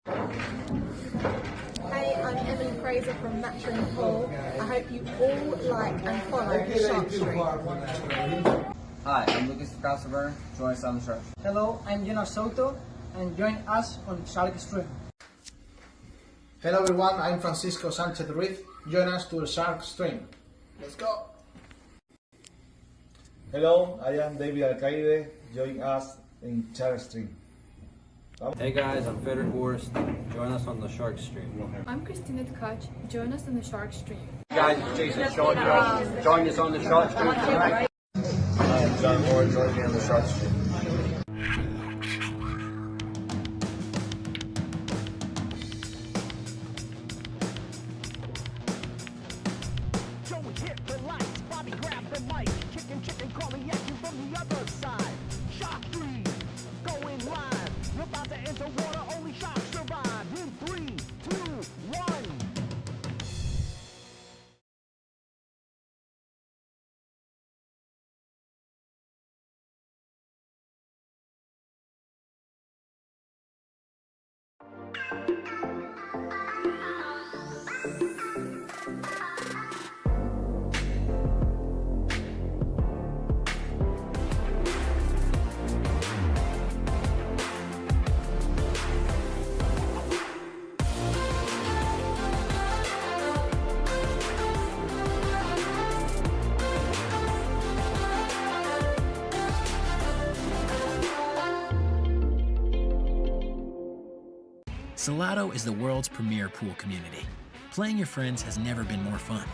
Hey, I'm Emily Fraser from Natale. I hope you all like and follow Shark Street. Hi, I'm Lucas Casaver. Join us on the Shark. Hello, I'm Jonas Soto, and join us on Shark Stream. Hello everyone, I'm Francisco Sanchez Ruiz. Join us to the Shark Stream. Let's go! Hello, I am David Alcaide. Join us in Shark Stream. Hey guys, I'm Federic Horst. Join us on the Shark Stream. I'm Christina Tkach. Join us on the Shark Stream. Hey guys, it's Jason Shaw here. Join us on the Shark Stream tonight. I am John Moore. Join me on the Shark Stream. Salotto is the world's premier pool community. Playing your friends has never been more fun.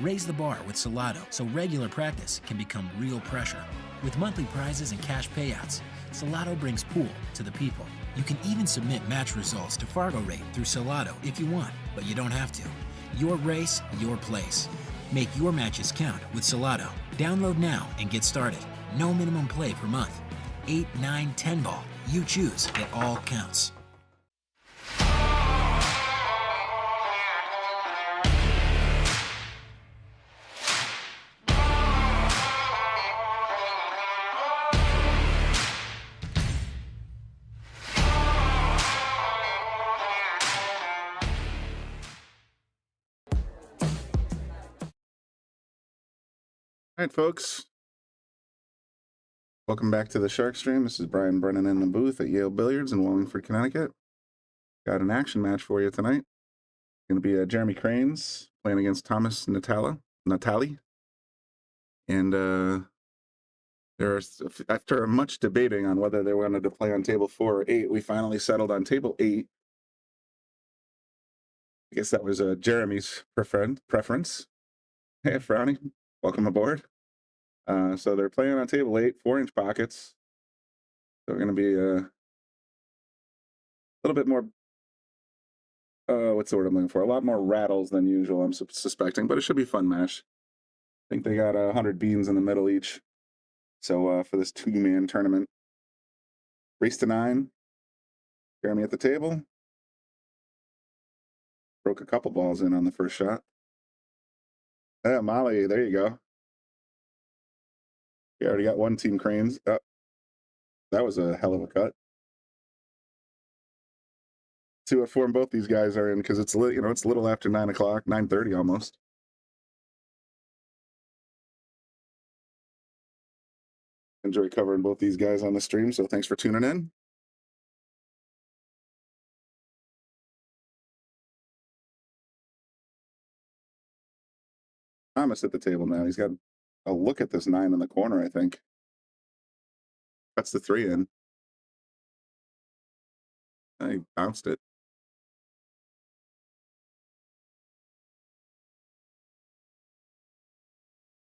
Raise the bar with Salotto so regular practice can become real pressure. With monthly prizes and cash payouts, Salotto brings pool to the people. You can even submit match results to Fargo Rate through Salotto if you want, but you don't have to. Your race, your place. Make your matches count with Salotto. Download now and get started. No minimum play per month. 8, 9, 10 ball. You choose. It all counts. All right, folks. Welcome back to the Shark Stream. This is Brian Brennan in the booth at Yale Billiards in Wallingford, Connecticut. Got an action match for you tonight. It's going to be Jeremy Kranes playing against Thomas Natale. And after much debating on whether they wanted to play on table 4 or 8, we finally settled on table 8. I guess that was Jeremy's preference. Hey, Frowny. Welcome aboard. So they're playing on table 8, 4-inch pockets. So we're going to be a little bit more, what's the word I'm looking for? A lot more rattles than usual, I'm suspecting, but it should be a fun match. I think they got 100 beans in the middle each. So for this 2-man tournament, race to 9. Jeremy at the table. Broke a couple balls in on the first shot. Yeah, Molly, there you go. You already got one team Kranes. Oh, that was a hell of a cut. See what form both these guys are in, because it's it's a little after 9 o'clock, 9:30 almost. Enjoy covering both these guys on the stream, so thanks for tuning in. Thomas at the table now. He's got a look at this 9 in the corner, I think. That's the 3 in. I bounced it.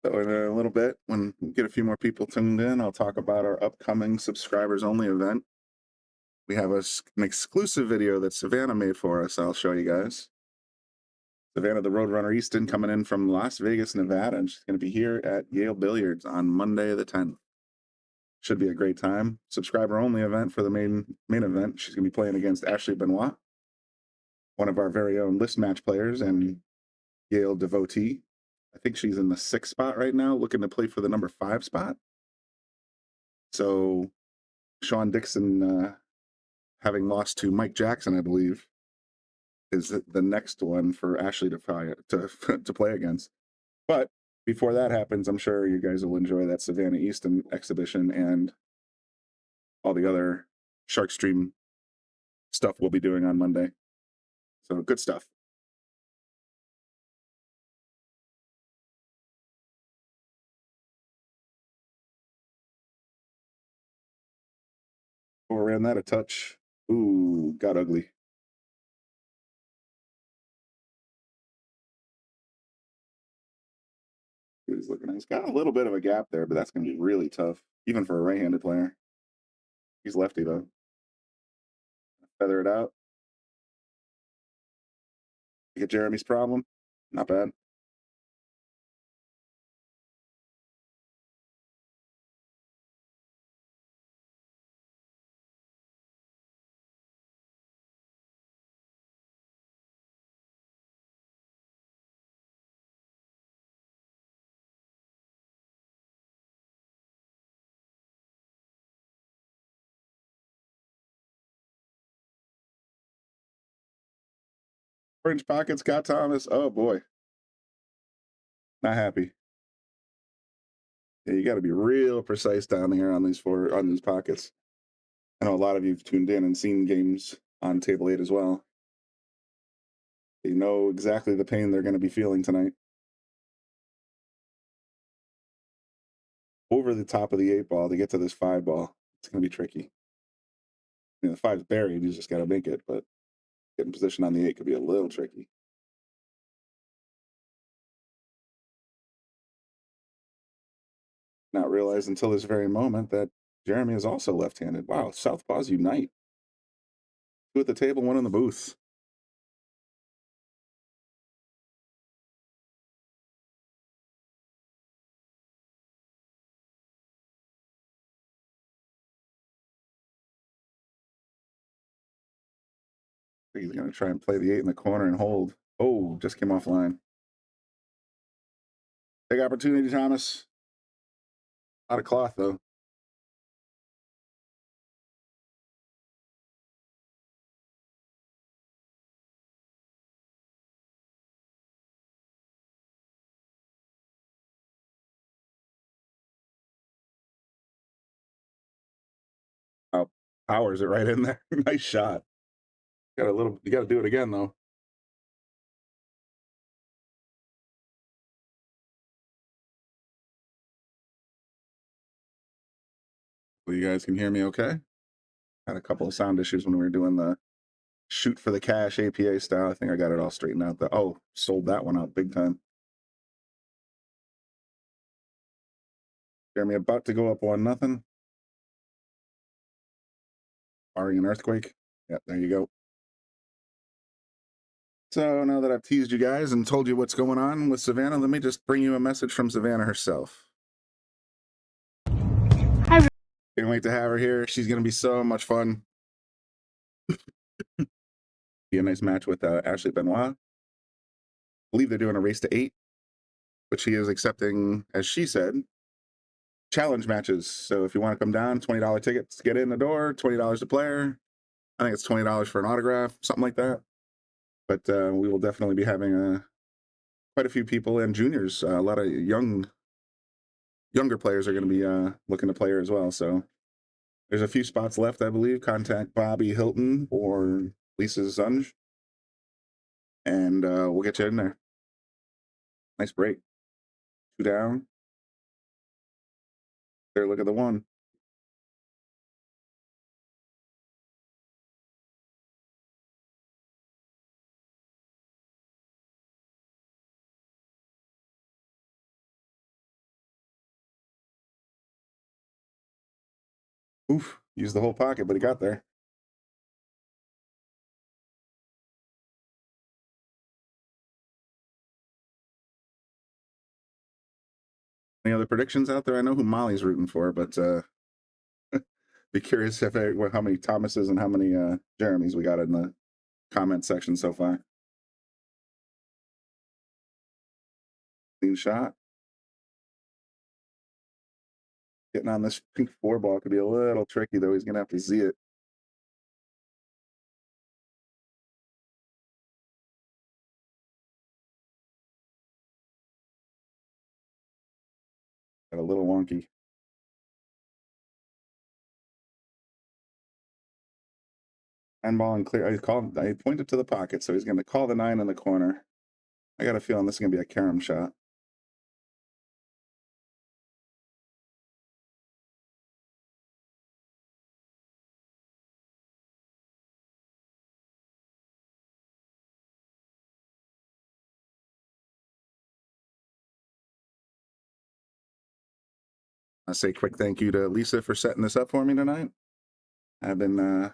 So in a little bit, when we get a few more people tuned in, I'll talk about our upcoming subscribers only event. We have an exclusive video that Savannah made for us. I'll show you guys. Savannah, the Roadrunner Easton, coming in from Las Vegas, Nevada, and she's going to be here at Yale Billiards on Monday the 10th. Should be a great time. Subscriber only event for the main event. She's going to be playing against Ashley Benoit, one of our very own list match players and Yale devotee. I think she's in the 6th spot right now, looking to play for the number 5 spot. So Sean Dixon having lost to Mike Jackson, I believe, is the next one for Ashley to play against. But before that happens, I'm sure you guys will enjoy that Savannah Easton exhibition and all the other Shark Stream stuff we'll be doing on Monday. So good stuff. Overran that a touch. Ooh, got ugly. He's looking. He's got a little bit of a gap there, but that's going to be really tough, even for a right-handed player. He's lefty though. Feather it out. Get Jeremy's problem. Not bad. Orange pocket, Scott Thomas. Oh boy. Not happy. Yeah, you got to be real precise down here on these pockets. I know a lot of you've tuned in and seen games on table 8 as well. You know exactly the pain they're going to be feeling tonight. Over the top of the 8 ball to get to this 5 ball, it's going to be tricky. The 5's buried, you just got to make it, but getting position on the 8 could be a little tricky. Not realize until this very moment that Jeremy is also left-handed. Wow, Southpaws unite. 2 at the table, 1 in the booth. He's going to try and play the 8 in the corner and hold. Oh, just came offline. Big opportunity, Thomas. A lot of cloth, though. Oh, powers it right in there. Nice shot. You got to do it again, though. Well, you guys can hear me okay? Had a couple of sound issues when we were doing the shoot for the cash APA style. I think I got it all straightened out. Sold that one out big time. Jeremy about to go up 1-0. Barring an earthquake. Yep, there you go. So now that I've teased you guys and told you what's going on with Savannah, let me just bring you a message from Savannah herself. Hi. Can't wait to have her here. She's going to be so much fun. Be a nice match with Ashley Benoit. I believe they're doing a race to 8, which she is accepting, as she said, challenge matches. So if you want to come down, $20 tickets to get in the door, $20 to player. I think it's $20 for an autograph, something like that. But we will definitely be having quite a few people and juniors. A lot of younger players are going to be looking to play her as well. So there's a few spots left, I believe. Contact Bobby Hilton or Lisa Zunge, and we'll get you in there. Nice break. 2 down. There, look at the 1. Oof, used the whole pocket, but he got there. Any other predictions out there? I know who Molly's rooting for, but be curious how many Thomases and how many Jeremys we got in the comment section so far. Clean shot. Getting on this pink 4 ball could be a little tricky, though. He's going to have to Z it. little wonky. And ball and clear. I pointed to the pocket, so he's going to call the 9 in the corner. I got a feeling this is going to be a carom shot. I say quick thank you to Lisa for setting this up for me tonight. I've been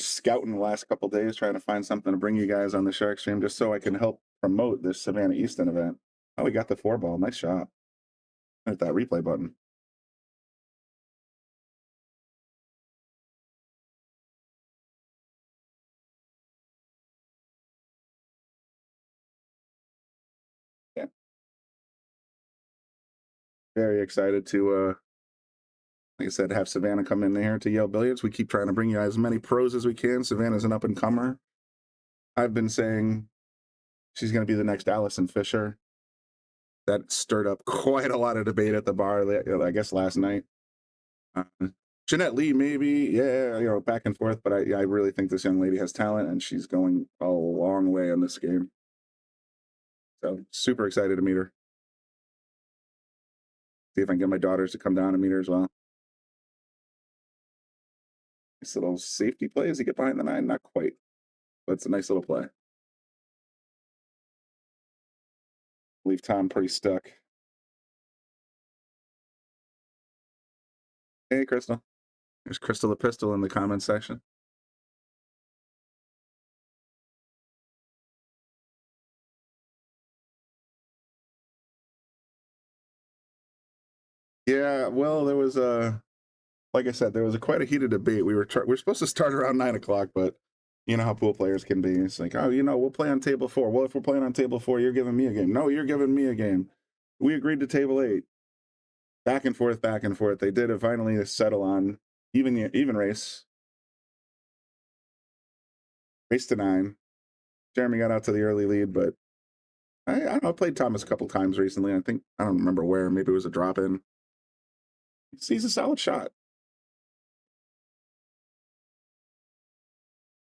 scouting the last couple days, trying to find something to bring you guys on the Shark Stream just so I can help promote this Savannah Easton event. Oh, we got the 4-ball. Nice shot. Hit that replay button. Yeah. Very excited to like I said, have Savannah come in here to Yale Billiards. We keep trying to bring you as many pros as we can. Savannah's an up-and-comer. I've been saying she's going to be the next Allison Fisher. That stirred up quite a lot of debate at the bar, I guess, last night. Jeanette Lee, maybe, yeah, you know, back and forth. But I really think this young lady has talent, and she's going a long way in this game. So super excited to meet her. See if I can get my daughters to come down and meet her as well. Nice little safety play as you get behind the 9. Not quite, but it's a nice little play. Leave Tom pretty stuck. Hey, Crystal. There's Crystal the Pistol in the comment section. Yeah, well, there was like I said, there was quite a heated debate. We were supposed to start around 9 o'clock, but you know how pool players can be. It's like, oh, you know, we'll play on table 4. Well, if we're playing on table 4, you're giving me a game. No, you're giving me a game. We agreed to table 8. Back and forth, back and forth. They did finally settle on even race. Race to 9. Jeremy got out to the early lead, but I don't know. I played Thomas a couple times recently. I don't remember where. Maybe it was a drop-in. He's a solid shot.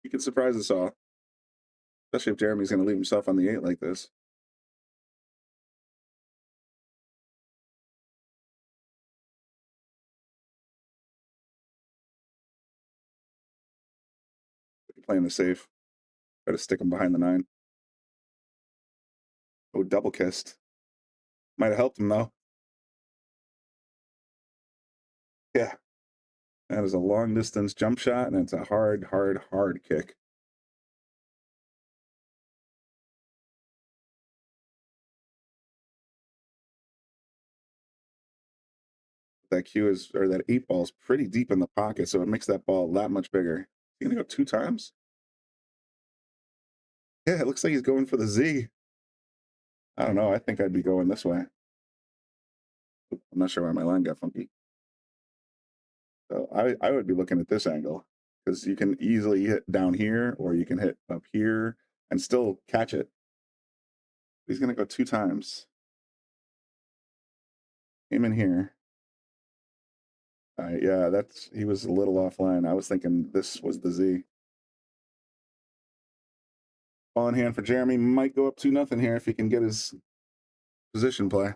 He could surprise us all. Especially if Jeremy's going to leave himself on the 8 like this. Playing the safe. Try to stick him behind the 9. Oh, double kissed. Might have helped him, though. Yeah. That is a long-distance jump shot, and it's a hard, hard, hard kick. That cue is, or that 8 ball is pretty deep in the pocket, so it makes that ball that much bigger. He's going to go 2 times? Yeah, it looks like he's going for the Z. I don't know. I think I'd be going this way. I'm not sure why my line got funky. So I would be looking at this angle because you can easily hit down here or you can hit up here and still catch it. He's going to go 2 times. Aim in here. Yeah, he was a little offline. I was thinking this was the Z. Ball in hand for Jeremy. Might go up 2-0 here if he can get his position play.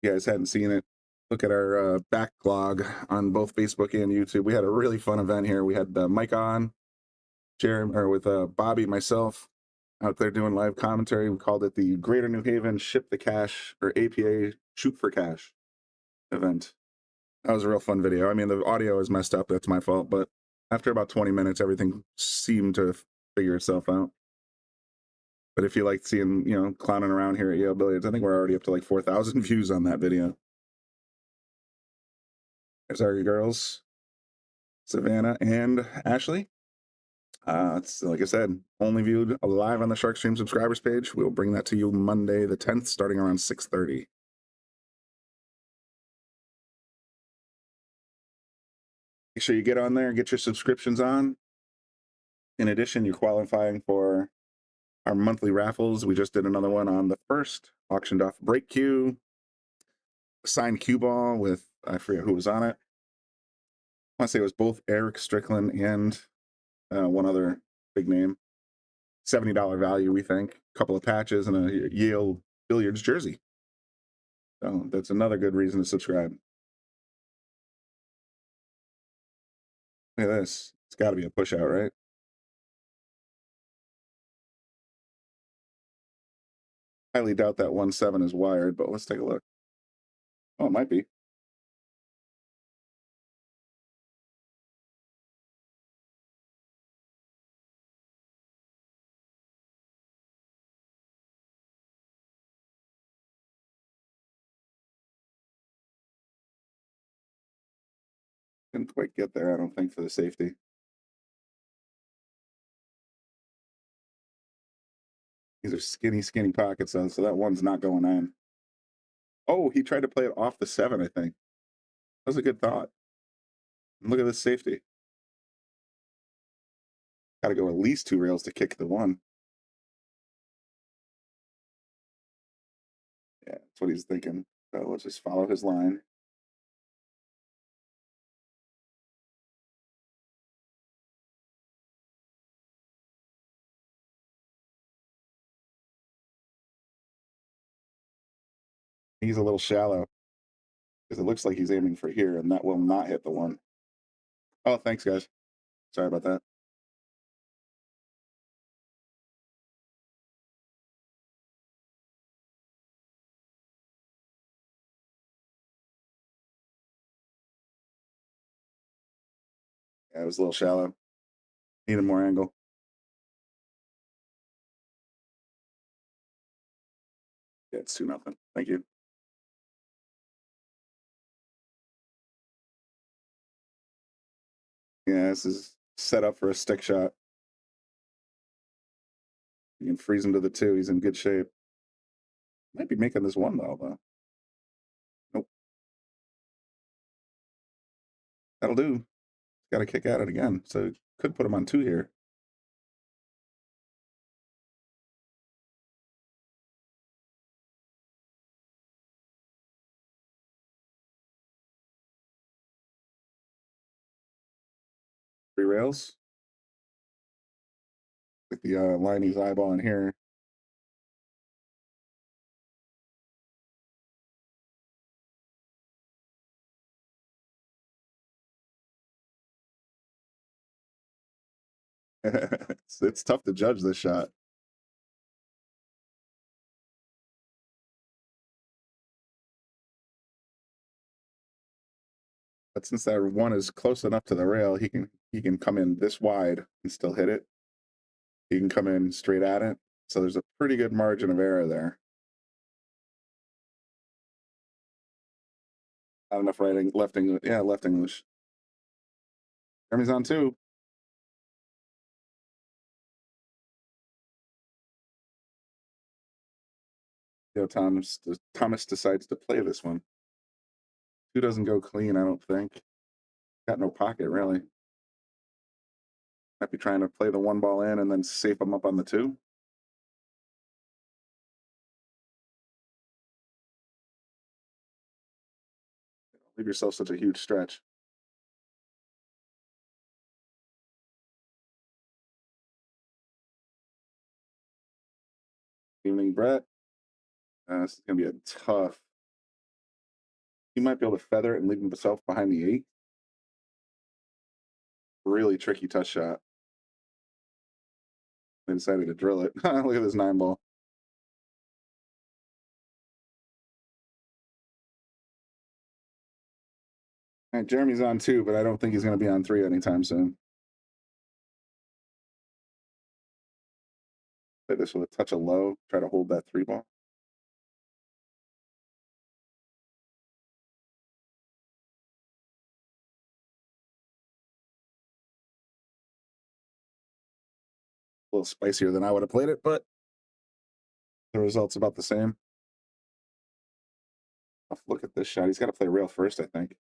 You guys hadn't seen it, look at our backlog on both Facebook and YouTube. We had a really fun event here. We had Mike on, with Bobby, myself, out there doing live commentary. We called it the Greater New Haven Ship the Cash, or APA Shoot for Cash event. That was a real fun video. I mean, the audio is messed up. That's my fault. But after about 20 minutes, everything seemed to figure itself out. But if you like seeing, you know, clowning around here at Yale Billiards, I think we're already up to like 4,000 views on that video. There's our girls, Savannah and Ashley. It's, like I said, only viewed live on the Shark Stream subscribers page. We'll bring that to you Monday the 10th, starting around 6:30. Make sure you get on there and get your subscriptions on. In addition, you're qualifying for our monthly raffles. We just did another one on the 1st, auctioned off break cue, signed cue ball with, I forget who was on it. I want to say it was both Eric Strickland and one other big name. $70 value, we think. A couple of patches and a Yale Billiards jersey. So that's another good reason to subscribe. Look at this. It's got to be a push out, right? Highly doubt that 1.7 is wired, but let's take a look. Oh, it might be. Didn't quite get there, I don't think, for the safety. These are skinny, skinny pockets, though, so that one's not going on. Oh, he tried to play it off the 7, I think. That was a good thought. And look at this safety. Got to go at least 2 rails to kick the 1. Yeah, that's what he's thinking. So let's just follow his line. He's a little shallow because it looks like he's aiming for here, and that will not hit the 1. Oh, thanks, guys. Sorry about that. Yeah, it was a little shallow. Needed more angle. Yeah, it's 2-0. Thank you. Yeah, this is set up for a stick shot. You can freeze him to the 2. He's in good shape. Might be making this 1, though. Nope. That'll do. Got to kick at it again. So could put him on 2 here. Three rails. With the line he's eyeballing here. It's tough to judge this shot. But since that 1 is close enough to the rail, he can come in this wide and still hit it. He can come in straight at it. So there's a pretty good margin of error there. Not enough left English. Yeah, left English. Jeremy's on 2. Thomas decides to play this one. 2 doesn't go clean, I don't think. Got no pocket, really. Might be trying to play the 1 ball in and then safe him up on the 2. Leave yourself such a huge stretch. Evening, Brett. This is going to be a tough. He might be able to feather it and leave himself behind the 8. Really tricky touch shot. They decided to drill it. Look at this 9 ball. All right, Jeremy's on 2, but I don't think he's going to be on 3 anytime soon. Play this with a touch of low. Try to hold that 3 ball. A little spicier than I would have played it, but the result's about the same. Look at this shot. He's got to play rail first, I think.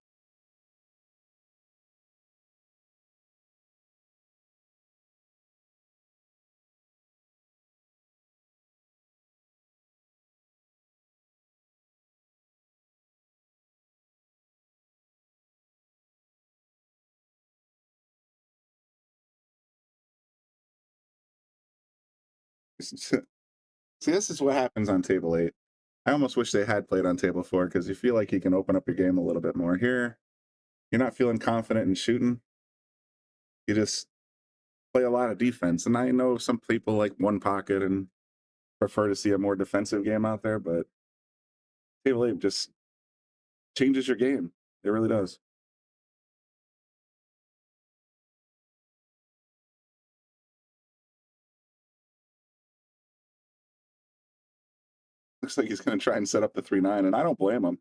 See, this is what happens on table 8. I almost wish they had played on table 4 because you feel like you can open up your game a little bit more. Here, you're not feeling confident in shooting. You just play a lot of defense. And I know some people like one pocket and prefer to see a more defensive game out there, but table 8 just changes your game. It really does. Looks like he's going to try and set up the 3-9, and I don't blame him.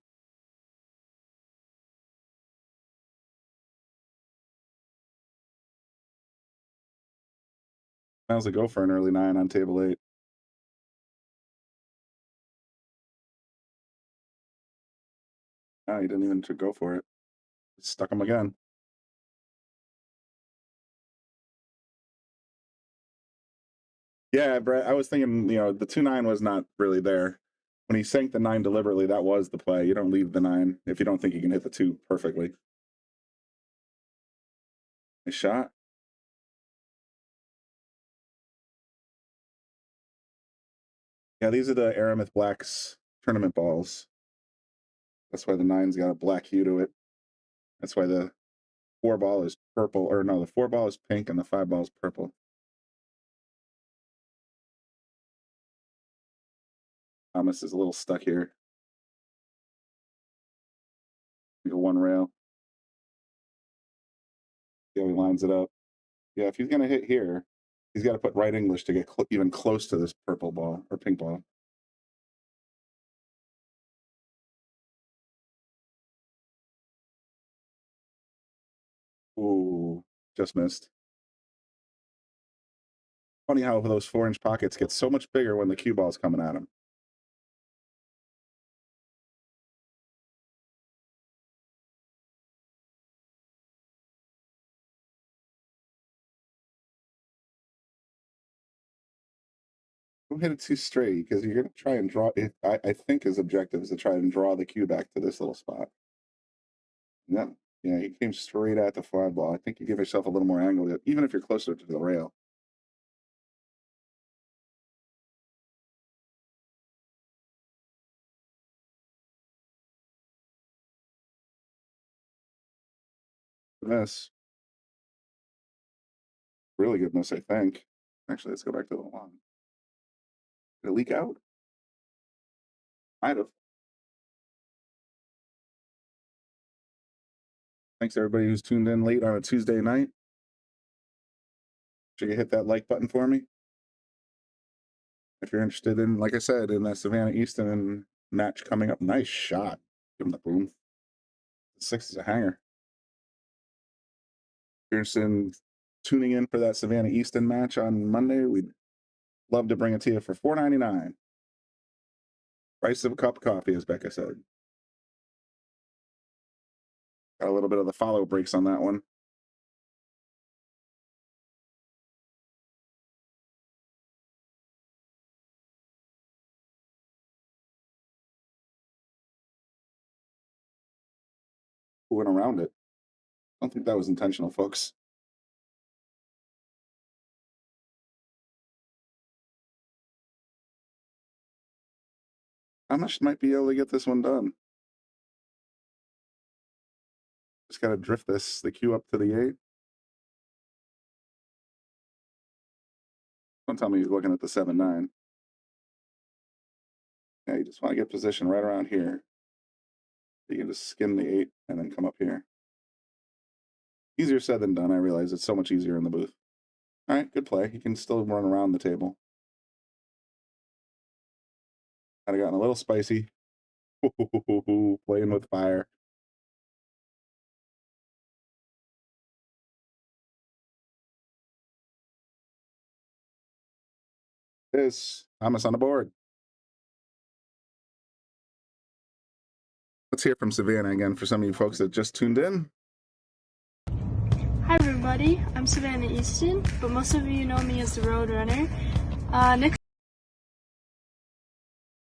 How's it go for an early 9 on table 8? Oh, he didn't even go for it. Stuck him again. Yeah, Brett, I was thinking, you know, the 2-9 was not really there. When he sank the 9 deliberately, that was the play. You don't leave the 9 if you don't think you can hit the 2 perfectly. Nice shot. Yeah, these are the Aramith Black's tournament balls. That's why the 9's got a black hue to it. That's why the 4 ball is purple, or no, the 4 ball is pink and the 5 ball is purple. Thomas is a little stuck here. Go one rail. See how he lines it up. Yeah, if he's going to hit here, he's got to put right English to get even close to this purple ball or pink ball. Ooh, just missed. Funny how those 4-inch pockets get so much bigger when the cue ball's coming at him. Don't hit it too straight because you're going to try and draw it. I think his objective is to try and draw the cue back to this little spot. Yeah, he came straight at the 5 ball. I think you give yourself a little more angle, even if you're closer to the rail. Miss. Really good miss, I think. Actually, let's go back to the line. Did it leak out? Might have. Thanks everybody who's tuned in late on a Tuesday night. Should you hit that like button for me? If you're interested in, like I said, in that Savannah Easton match coming up. Nice shot. Give him the boom. 6 is a hanger. If you're interested in tuning in for that Savannah Easton match on Monday, we'd love to bring it to you for $4.99. Price of a cup of coffee, as Becca said. Got a little bit of the follow breaks on that one. Who went around it? I don't think that was intentional, folks. How much might be able to get this one done? Just got to drift the cue up to the 8. Don't tell me he's looking at the 7-9. Yeah, you just want to get position right around here. You can just skim the 8 and then come up here. Easier said than done. I realize it's so much easier in the booth. All right, good play. You can still run around the table. Kind of gotten a little spicy. Playing with fire. This Thomas on the board. Let's hear from Savannah again for some of you folks that just tuned in. Hi everybody, I'm Savannah Easton, but most of you know me as the Road Runner. Next.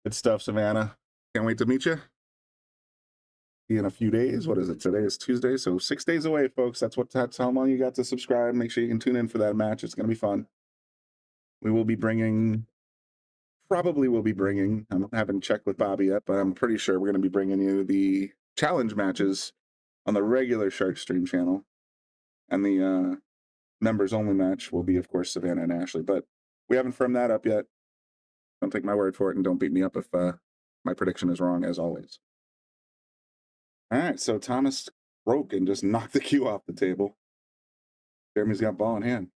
Good stuff, Savannah. Can't wait to meet you. See you in a few days. What is it? Today is Tuesday, so 6 days away, folks. That's how long you got to subscribe. Make sure you can tune in for that match. It's going to be fun. We will be bringing probably will be bringing, I haven't checked with Bobby yet, but I'm pretty sure we're going to be bringing you the challenge matches on the regular Shark Stream channel. And the members only match will be, of course, Savannah and Ashley. But we haven't firmed that up yet. Don't take my word for it, and don't beat me up if my prediction is wrong, as always. All right, so Thomas broke and just knocked the cue off the table. Jeremy's got ball in hand.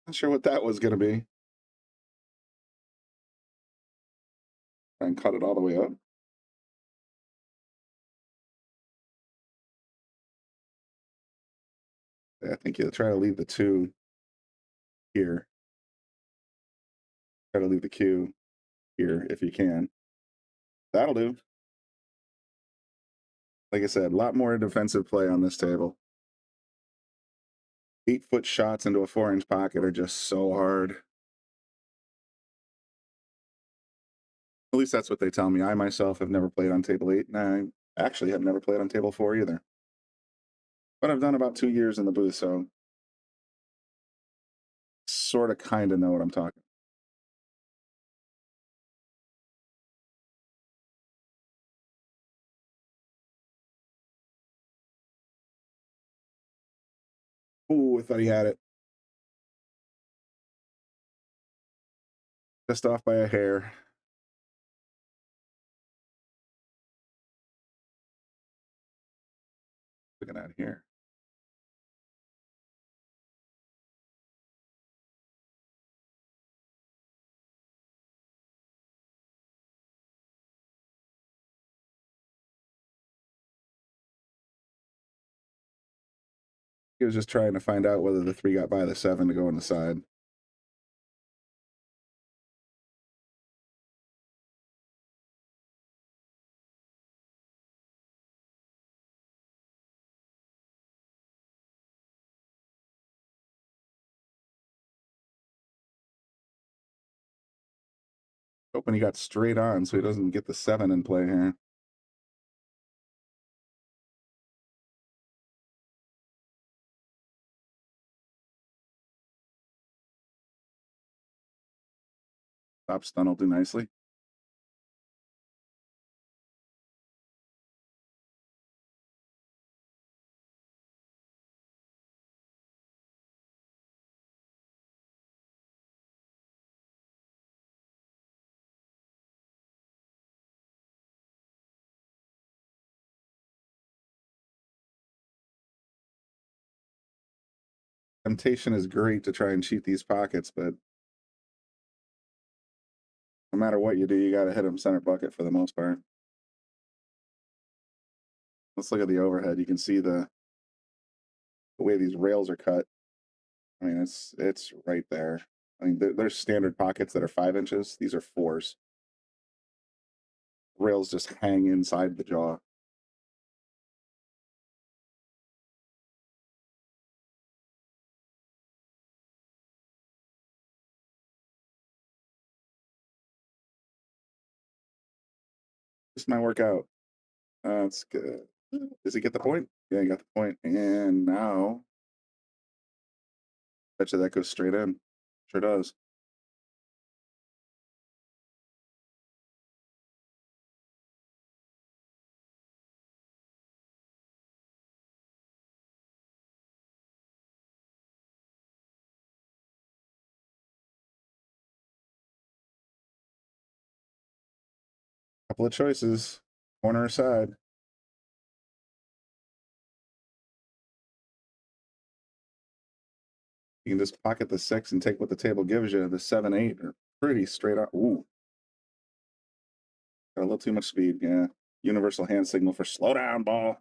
Not sure what that was going to be. Try and cut it all the way up. I think you'll try to leave the 2 here. Try to leave the cue here if you can. That'll do. Like I said, a lot more defensive play on this table. 8-foot shots into a 4-inch pocket are just so hard. At least that's what they tell me. I myself have never played on table 8, and I actually have never played on table 4 either. But I've done about 2 years in the booth, so sort of kind of know what I'm talking. Ooh, I thought he had it. Just off by a hair. Looking at here. He was just trying to find out whether the 3 got by the 7 to go on the side. Hoping he got straight on so he doesn't get the 7 in play here. Top stun will do nicely. Temptation is great to try and cheat these pockets, but no matter what you do, you got to hit them center bucket for the most part. Let's look at the overhead. You can see the way these rails are cut. I mean, it's right there. I mean, there's standard pockets that are 5 inches. These are 4s. Rails just hang inside the jaw. This might work out. That's good. Does he get the point? Yeah, he got the point. And now, bet you that goes straight in. Sure does. Couple of choices, corner or side. You can just pocket the 6 and take what the table gives you. The 7, 8 are pretty straight up. Ooh. Got a little too much speed, yeah. Universal hand signal for slow down, ball.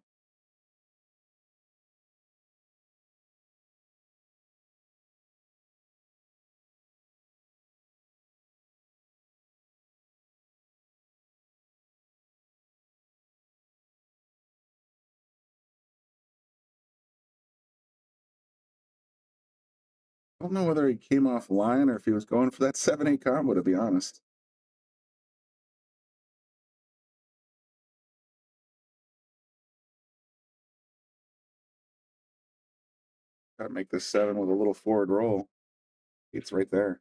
I don't know whether he came off line or if he was going for that 7-8 combo, to be honest. Gotta make this 7 with a little forward roll. It's right there.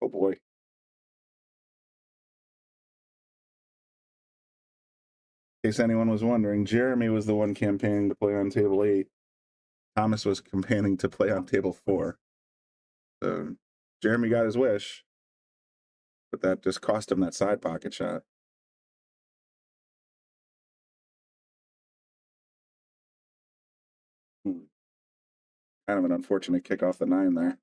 Oh boy. In case anyone was wondering, Jeremy was the one campaigning to play on table 8. Thomas was campaigning to play on table 4. So Jeremy got his wish, but that just cost him that side pocket shot. Kind of an unfortunate kick off the 9 there.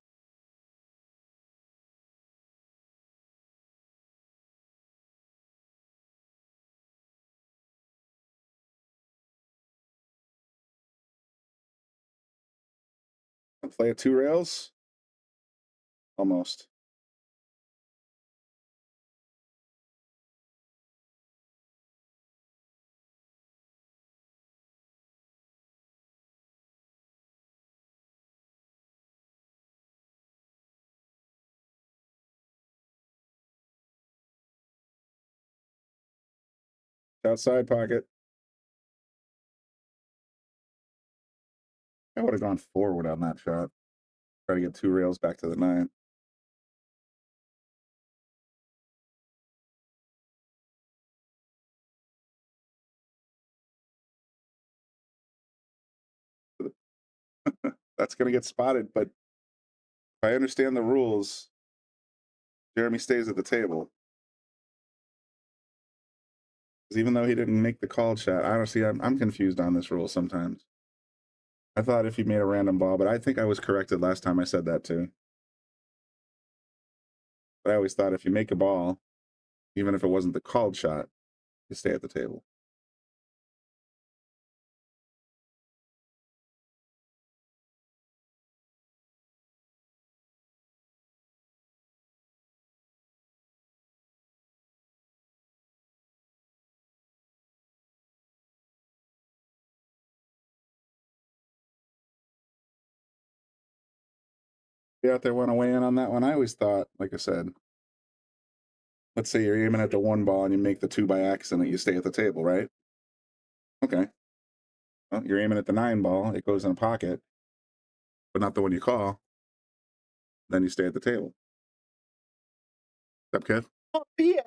Play at 2 rails? Almost. Outside pocket. I would have gone forward on that shot. Try to get 2 rails back to the 9. That's going to get spotted, but if I understand the rules, Jeremy stays at the table. Because even though he didn't make the called shot, honestly, I'm confused on this rule sometimes. I thought if he made a random ball, but I think I was corrected last time I said that too. But I always thought if you make a ball, even if it wasn't the called shot, you stay at the table. You out there want to weigh in on that one? I always thought, like I said, let's say you're aiming at the 1 ball and you make the 2 by accident, you stay at the table, right? Okay. Well, you're aiming at the 9 ball, it goes in a pocket, but not the one you call. Then you stay at the table. What's up, Kev? Oh, yeah.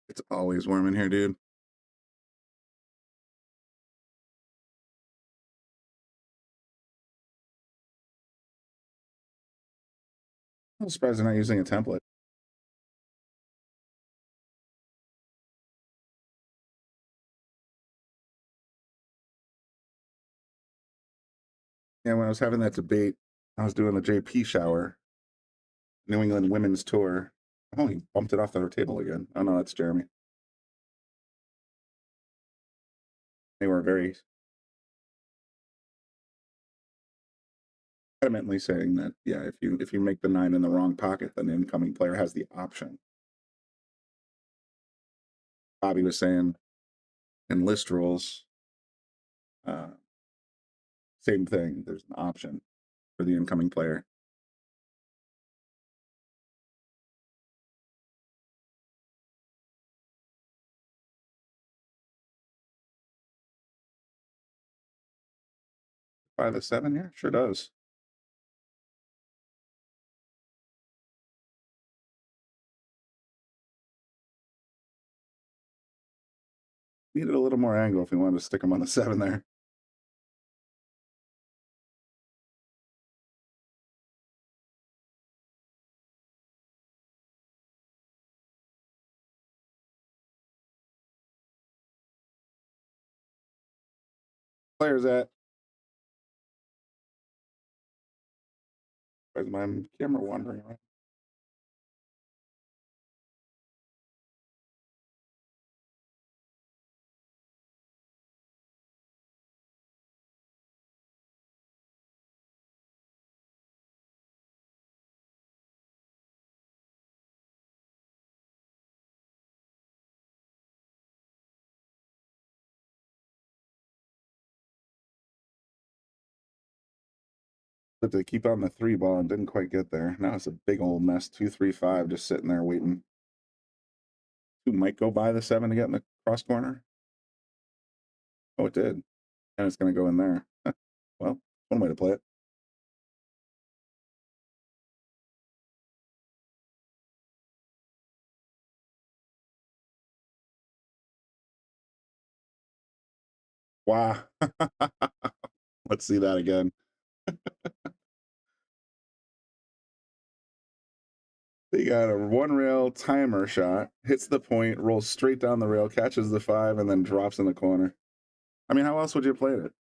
It's always warm in here, dude. I'm surprised they're not using a template. Yeah, when I was having that debate, I was doing the JP shower, New England Women's Tour. Oh, he bumped it off the table again. Oh, no, that's Jeremy. They were very adamantly saying that, yeah, if you make the 9 in the wrong pocket, then the incoming player has the option. Bobby was saying in list rules, same thing. There's an option for the incoming player. By the 7 here? Sure does. Needed a little more angle if we wanted to stick him on the 7 there. Players at. Where's my camera wandering around? But they keep on the 3 ball and didn't quite get there. Now it's a big old mess. 2-3-5 just sitting there waiting. Who might go by the 7 to get in the cross corner? Oh, it did. And it's going to go in there. Well, one way to play it. Wow. Let's see that again. He got a 1-rail timer shot, hits the point, rolls straight down the rail, catches the 5, and then drops in the corner. I mean, how else would you have played it?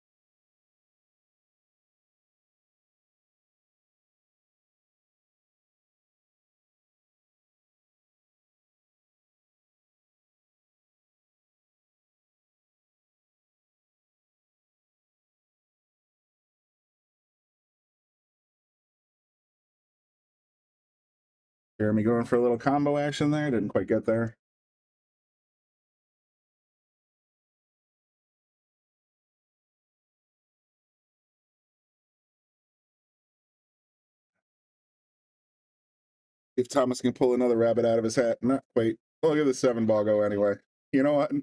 Jeremy going for a little combo action there. Didn't quite get there. If Thomas can pull another rabbit out of his hat. Not quite. We'll give the 7 ball go anyway. You know what?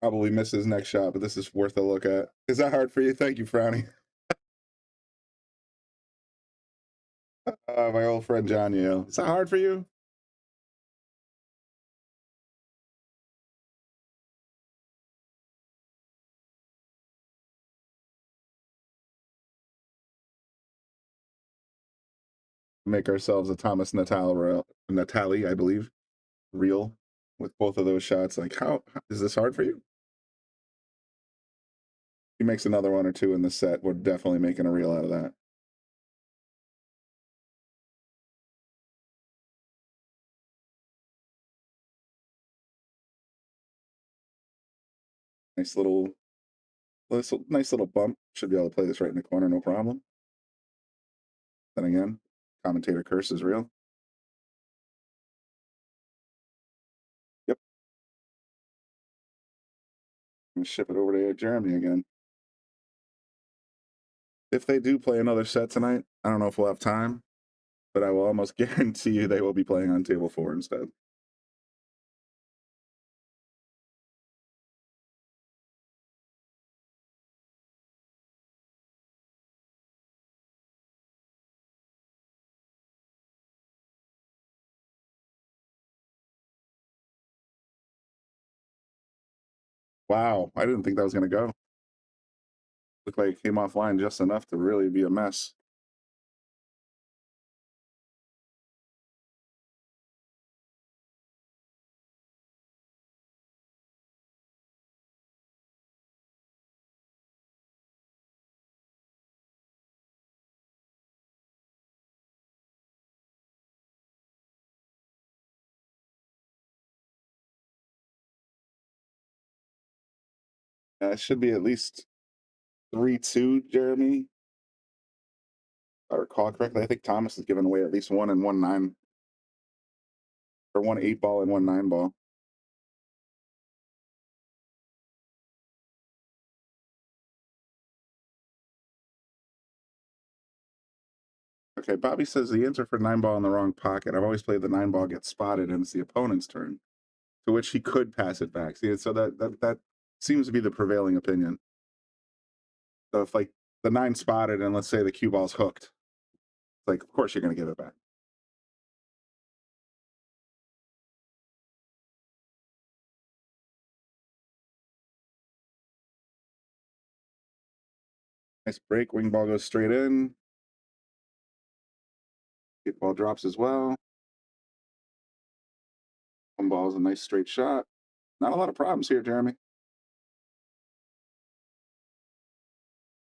Probably miss his next shot, but this is worth a look at. Is that hard for you? Thank you, Frowny. My old friend John Yale. Is that hard for you? Make ourselves a Thomas Natale, I believe, reel with both of those shots. Like, how is this hard for you? He makes another 1 or 2 in the set. We're definitely making a reel out of that. Nice little bump. Should be able to play this right in the corner, no problem. Then again, commentator curse is real. Yep. I'm gonna ship it over to Jeremy again. If they do play another set tonight, I don't know if we'll have time, but I will almost guarantee you they will be playing on table 4 instead. Wow, I didn't think that was going to go. Looked like it came offline just enough to really be a mess. It should be at least 3-2, Jeremy. If I recall correctly, I think Thomas has given away at least 1 and 1 9, or 1 8 ball and 1 9 ball. Okay, Bobby says the answer for 9 ball in the wrong pocket. I've always played the 9 ball gets spotted and it's the opponent's turn, to which he could pass it back. See, so that seems to be the prevailing opinion. So if like the 9 spotted and let's say the cue ball's hooked, it's like, of course you're going to give it back. Nice break. Wing ball goes straight in. Eight ball drops as well. 1 ball is a nice straight shot. Not a lot of problems here, Jeremy.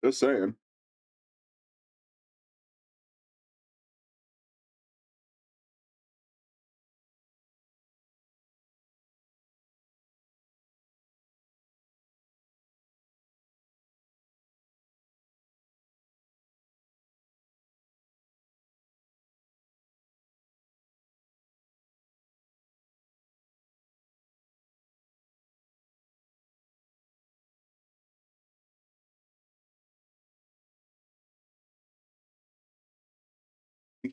Just saying.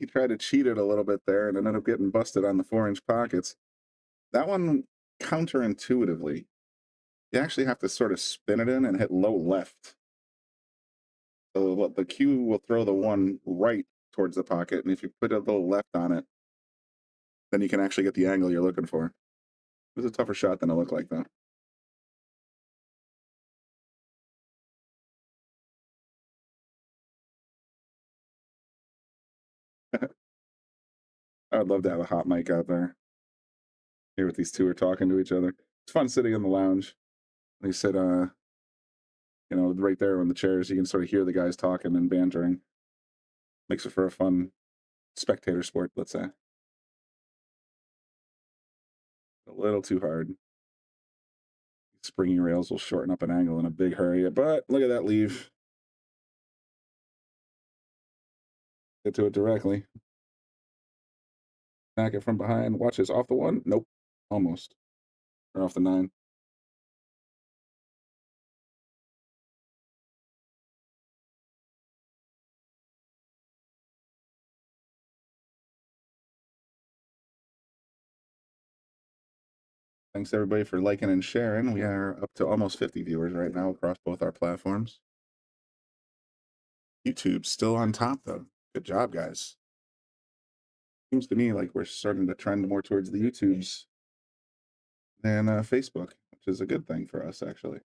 he tried to cheat it a little bit there and ended up getting busted on the 4-inch pockets. That one, counterintuitively, you actually have to sort of spin it in and hit low left. So the cue will throw the one right towards the pocket, and if you put a little left on it, then you can actually get the angle you're looking for. It was a tougher shot than it looked like, though. I would love to have a hot mic out there. Hear what these two are talking to each other. It's fun sitting in the lounge. They sit, you know, right there on the chairs. You can sort of hear the guys talking and bantering. Makes it for a fun spectator sport, let's say. A little too hard. Springy rails will shorten up an angle in a big hurry, but look at that leave. Get to it directly. Back it from behind. Watch this. Off the 1. Nope. Almost. Or off the 9. Thanks everybody for liking and sharing. We are up to almost 50 viewers right now across both our platforms. YouTube's still on top though. Good job, guys. Seems to me like we're starting to trend more towards the YouTubes than Facebook, which is a good thing for us actually.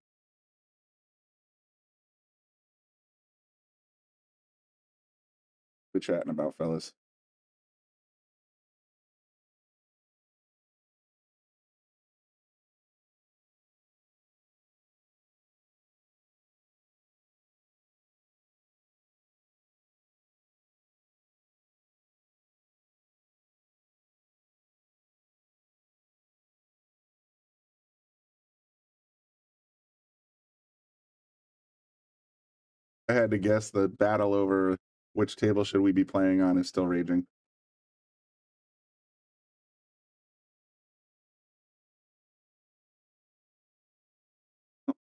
We're chatting about, fellas. I had to guess the battle over which table should we be playing on is still raging.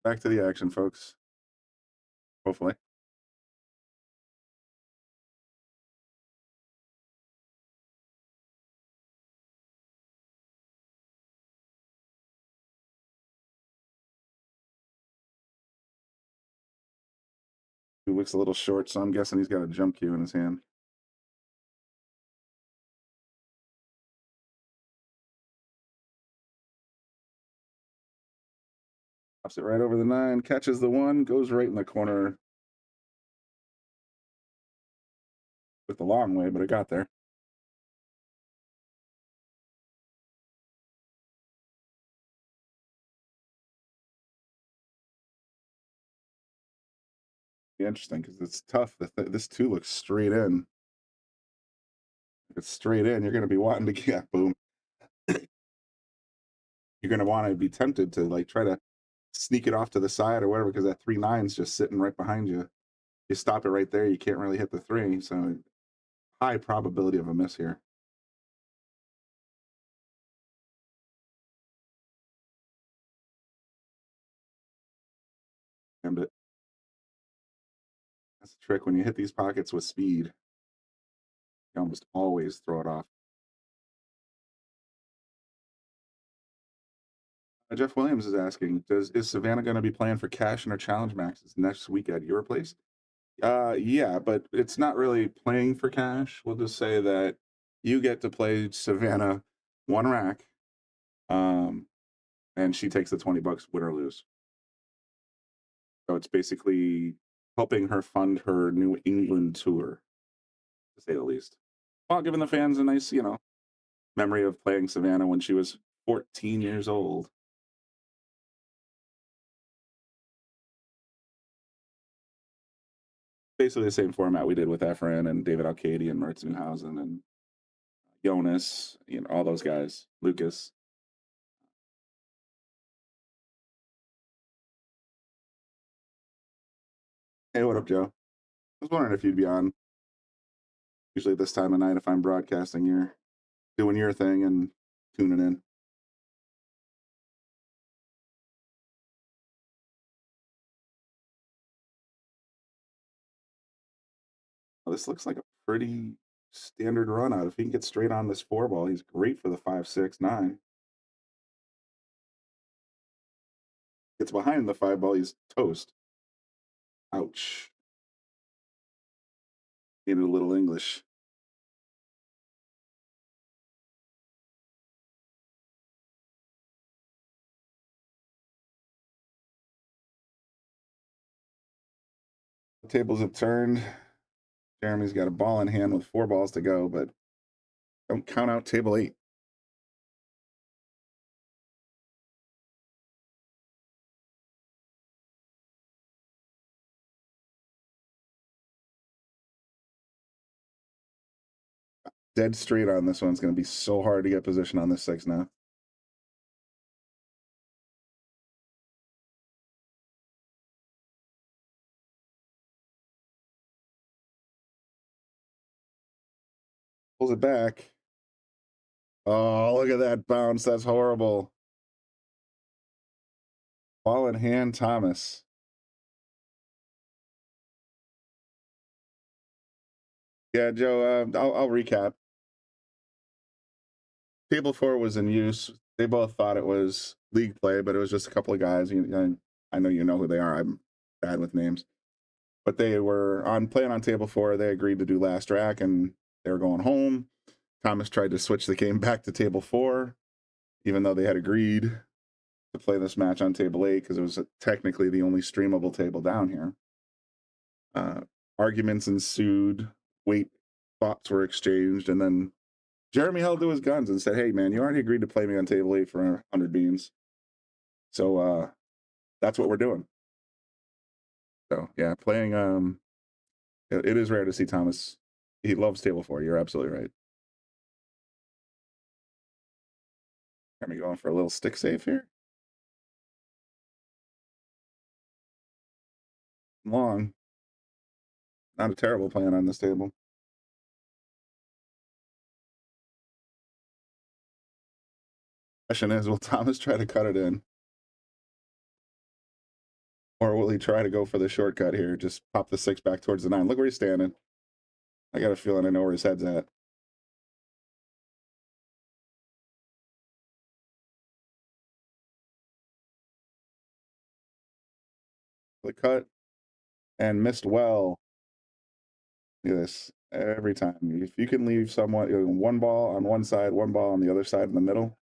Back to the action, folks. Hopefully. He looks a little short, so I'm guessing he's got a jump cue in his hand. Pops it right over the 9, catches the 1, goes right in the corner. With the long way, but it got there. Be interesting because it's tough. This 2 looks straight in. If it's straight in, you're going to be wanting to get boom. You're going to want to be tempted to like try to sneak it off to the side or whatever because that 3-9's just sitting right behind you. You stop it right there, you can't really hit the 3. So high probability of a miss here. And that's the trick when you hit these pockets with speed. You almost always throw it off. Jeff Williams is asking, is Savannah going to be playing for cash in her challenge maxes next week at your place? Yeah, but it's not really playing for cash. We'll just say that you get to play Savannah 1 rack, and she takes the $20 win or lose. So it's basically helping her fund her New England tour, to say the least. While giving the fans a nice, you know, memory of playing Savannah when she was 14 years old. Basically the same format we did with Efren and David Alcady and Mertz Newhausen and Jonas, you know, all those guys, Lucas. Hey, what up, Joe? I was wondering if you'd be on. Usually this time of night, if I'm broadcasting, you're doing your thing and tuning in. Well, this looks like a pretty standard run out. If he can get straight on this 4-ball, he's great for the 5, 6, 9. Gets behind the 5-ball, he's toast. Ouch. Needed a little English. The tables have turned. Jeremy's got a ball in hand with 4 balls to go, but don't count out table 8. Dead straight on this one. It's going to be so hard to get position on this 6 now. Pulls it back. Oh, look at that bounce. That's horrible. Ball in hand, Thomas. Yeah, Joe, I'll recap. Table 4 was in use. They both thought it was league play, but it was just a couple of guys. I know you know who they are. I'm bad with names. But they were playing on table 4. They agreed to do last rack, and they were going home. Thomas tried to switch the game back to table 4, even though they had agreed to play this match on table 8 because it was technically the only streamable table down here. Arguments ensued. Thoughts were exchanged, and then Jeremy held to his guns and said, "Hey, man, you already agreed to play me on table 8 for 100 beans. So that's what we're doing." So, yeah, playing, it is rare to see Thomas. He loves table 4. You're absolutely right. Jeremy going for a little stick save here. Long. Not a terrible plan on this table. Question is, will Thomas try to cut it in? Or will he try to go for the shortcut here? Just pop the 6 back towards the 9. Look where he's standing. I got a feeling I know where his head's at. The cut and missed well. Look at this. Every time. If you can leave someone, 1 ball on one side, 1 ball on the other side in the middle,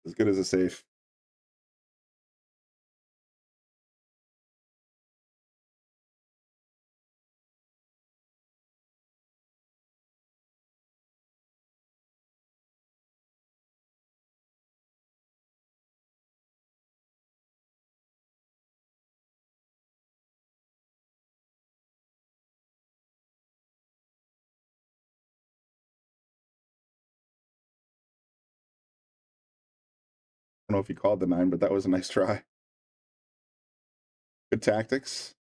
as good as a safe. I don't know if he called the 9, but that was a nice try. Good tactics.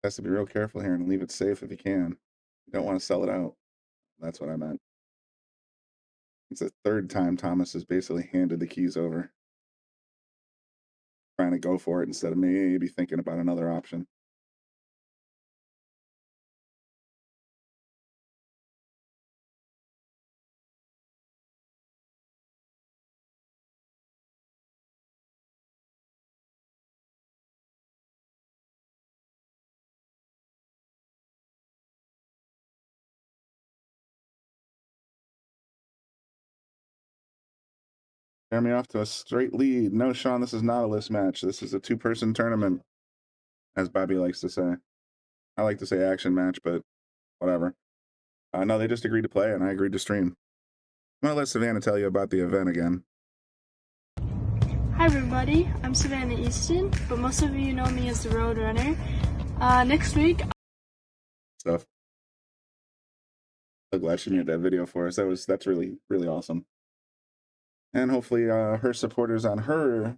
Has to be real careful here and leave it safe if he can. You don't want to sell it out. That's what I meant. It's the 3rd time Thomas has basically handed the keys over. Trying to go for it instead of maybe thinking about another option. Jeremy off to a straight lead. No, Sean, this is not a list match. This is a 2-person tournament, as Bobby likes to say. I like to say action match, but whatever. No, they just agreed to play, and I agreed to stream. I'm going to let Savannah tell you about the event again. Hi everybody, I'm Savannah Easton, but most of you know me as the Road Runner. Next week... Stuff. So glad she made that video for us. That's really, really awesome. And hopefully her supporters on her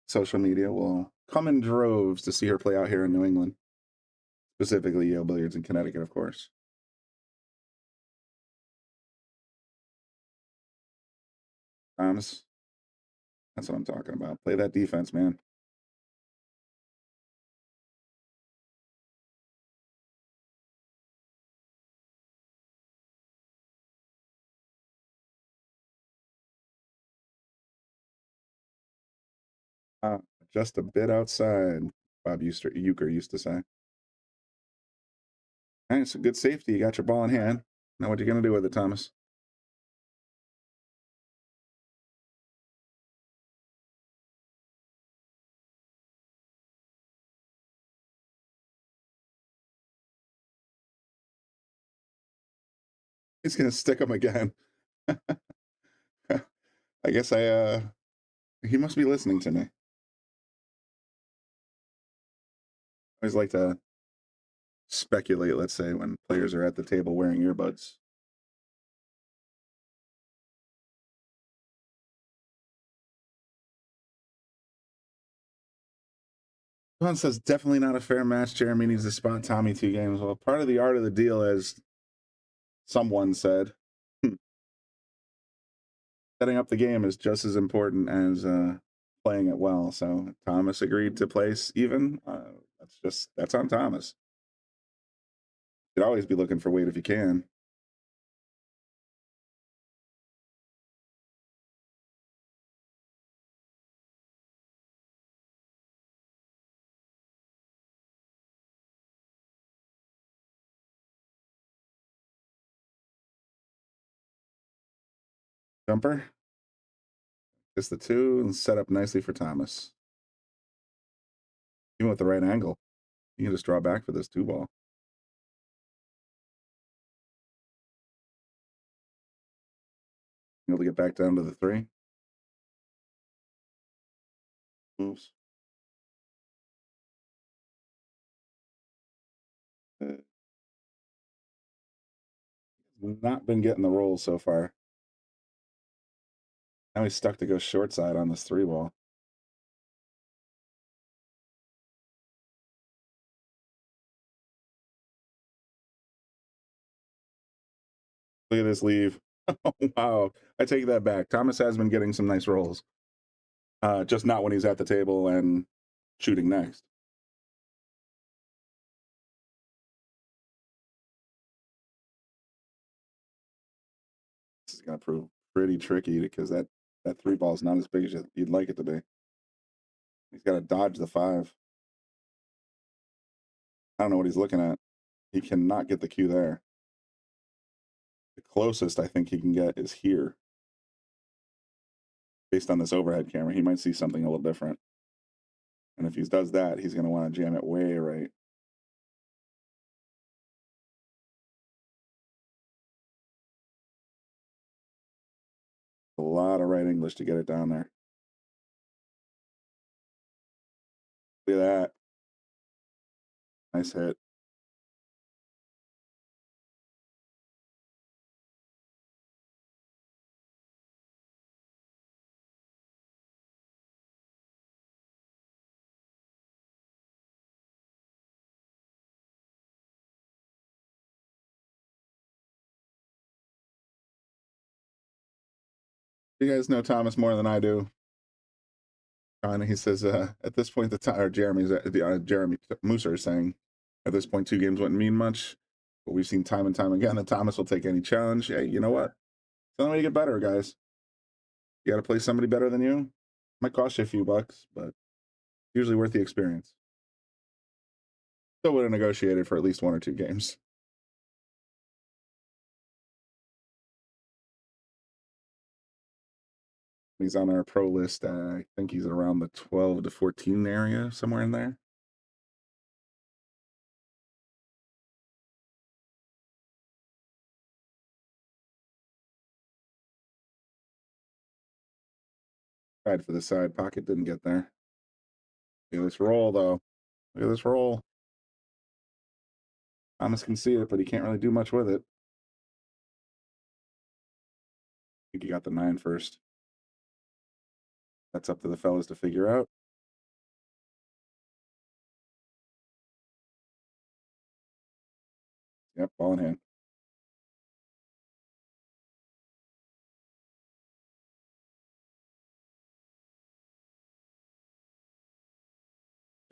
social media will come in droves to see her play out here in New England. Specifically Yale Billiards in Connecticut, of course. Thomas, that's what I'm talking about. Play that defense, man. Just a bit outside, Bob Euchre used to say. All right, so good safety. You got your ball in hand. Now what you going to do with it, Thomas? He's going to stick him again. I guess he must be listening to me. I always like to speculate, let's say, when players are at the table wearing earbuds. John says, definitely not a fair match. Jeremy needs to spot Tommy 2 games. Well, part of the art of the deal, as someone said, setting up the game is just as important as playing it well. So Thomas agreed to place even. That's on Thomas. You'd always be looking for weight if you can. Jumper. Just the 2 and set up nicely for Thomas. Even with the right angle, you can just draw back for this 2 ball. Able to get back down to the 3. Moves. Not been getting the rolls so far. Now he's stuck to go short side on this 3 ball. Look at this leave. Oh, wow. I take that back. Thomas has been getting some nice rolls. Just not when he's at the table and shooting next. This is going to prove pretty tricky because that 3 ball is not as big as you'd like it to be. He's got to dodge the 5. I don't know what he's looking at. He cannot get the cue there. The closest I think he can get is here. Based on this overhead camera, he might see something a little different. And if he does that, he's going to want to jam it way right. A lot of right English to get it down there. Look at that. Nice hit. You guys know Thomas more than I do. He says, at this point, Jeremy Mooser is saying, at this point, 2 games wouldn't mean much. But we've seen time and time again that Thomas will take any challenge. Hey, you know what? It's the only way to get better, guys. You got to play somebody better than you. Might cost you a few bucks, but usually worth the experience. Still would have negotiated for at least 1 or 2 games. He's on our pro list. I think he's around the 12 to 14 area, somewhere in there. Tried for the side pocket, didn't get there. Look at this roll, though. Look at this roll. Thomas can see it, but he can't really do much with it. I think he got the 9 first. That's up to the fellas to figure out. Yep, ball in hand.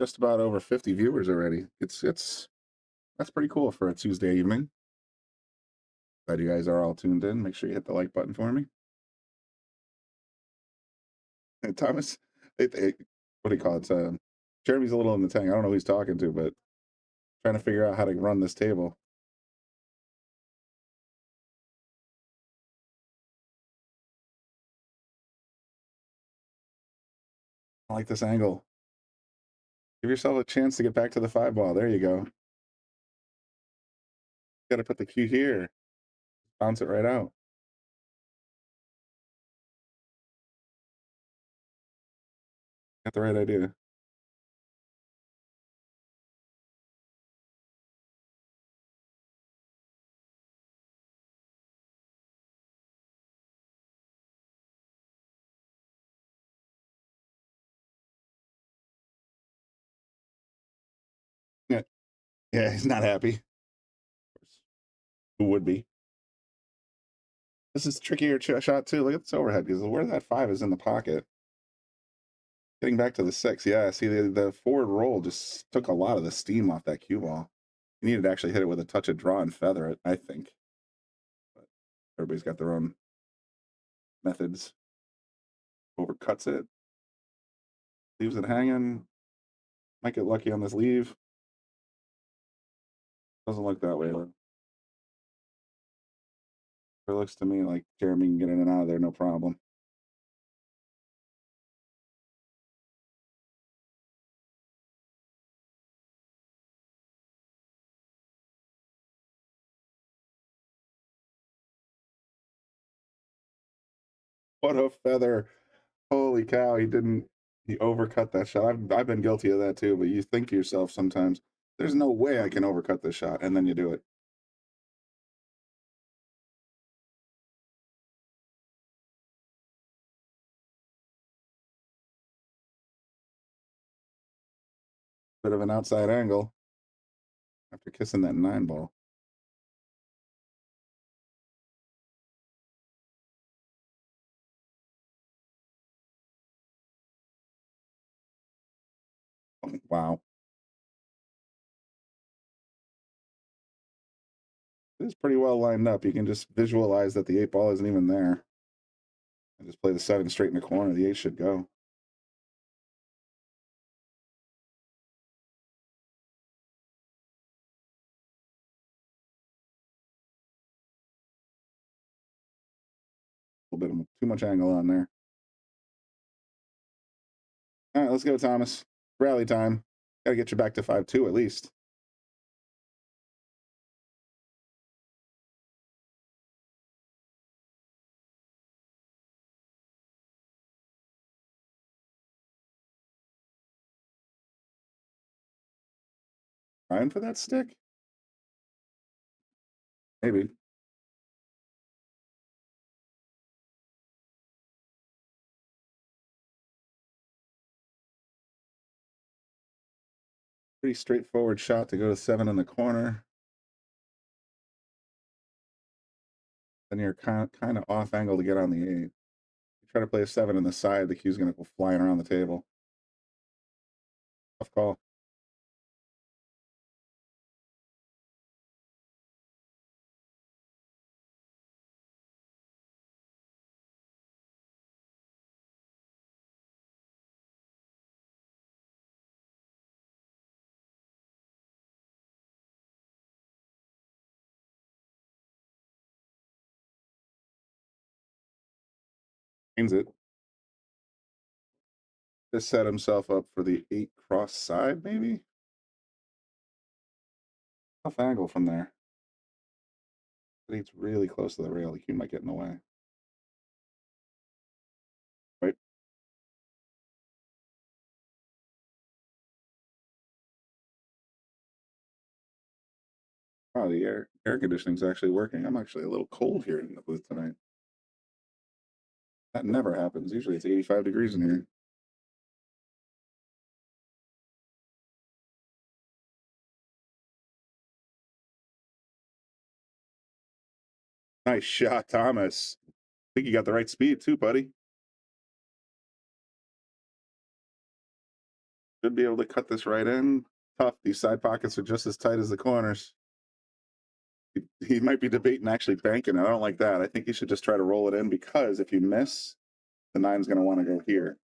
Just about over 50 viewers already. That's pretty cool for a Tuesday evening. Glad you guys are all tuned in. Make sure you hit the like button for me. And Thomas, what do you call it? Jeremy's a little in the tank. I don't know who he's talking to, but trying to figure out how to run this table. I like this angle. Give yourself a chance to get back to the 5-ball. There you go. Got to put the cue here. Bounce it right out. Got the right idea. Yeah, yeah, he's not happy. Who would be? This is trickier shot too. Look at this overhead because where that 5 is in the pocket. Getting back to the 6, yeah. See, the forward roll just took a lot of the steam off that cue ball. You needed to actually hit it with a touch of draw and feather it, I think. But everybody's got their own methods. Overcuts it. Leaves it hanging. Might get lucky on this leave. Doesn't look that way, though. It looks to me like Jeremy can get in and out of there, no problem. What a feather. Holy cow, he overcut that shot. I've been guilty of that too, but you think to yourself sometimes, there's no way I can overcut this shot, and then you do it. Bit of an outside angle after kissing that 9-ball. Oh, wow. It is pretty well lined up. You can just visualize that the 8-ball isn't even there. I just play the 7 straight in the corner. The 8 should go. A little bit of too much angle on there. All right, let's go, Thomas. Rally time. Got to get you back to 5-2 at least. Trying for that stick? Maybe. Pretty straightforward shot to go to 7 in the corner. Then you're kind of off angle to get on the 8. You try to play a 7 in the side, the cue's going to go flying around the table. Tough call. Means it. Just set himself up for the 8 cross side, maybe? Tough angle from there. But he's really close to the rail. The cue might get in the way. Right? Oh, the air conditioning's actually working. I'm actually a little cold here in the booth tonight. That never happens. Usually it's 85 degrees in here. Nice shot, Thomas. I think you got the right speed too, buddy. Should be able to cut this right in. Tough. These side pockets are just as tight as the corners. He might be debating actually banking it. I don't like that. I think you should just try to roll it in because if you miss, the 9's going to want to go here.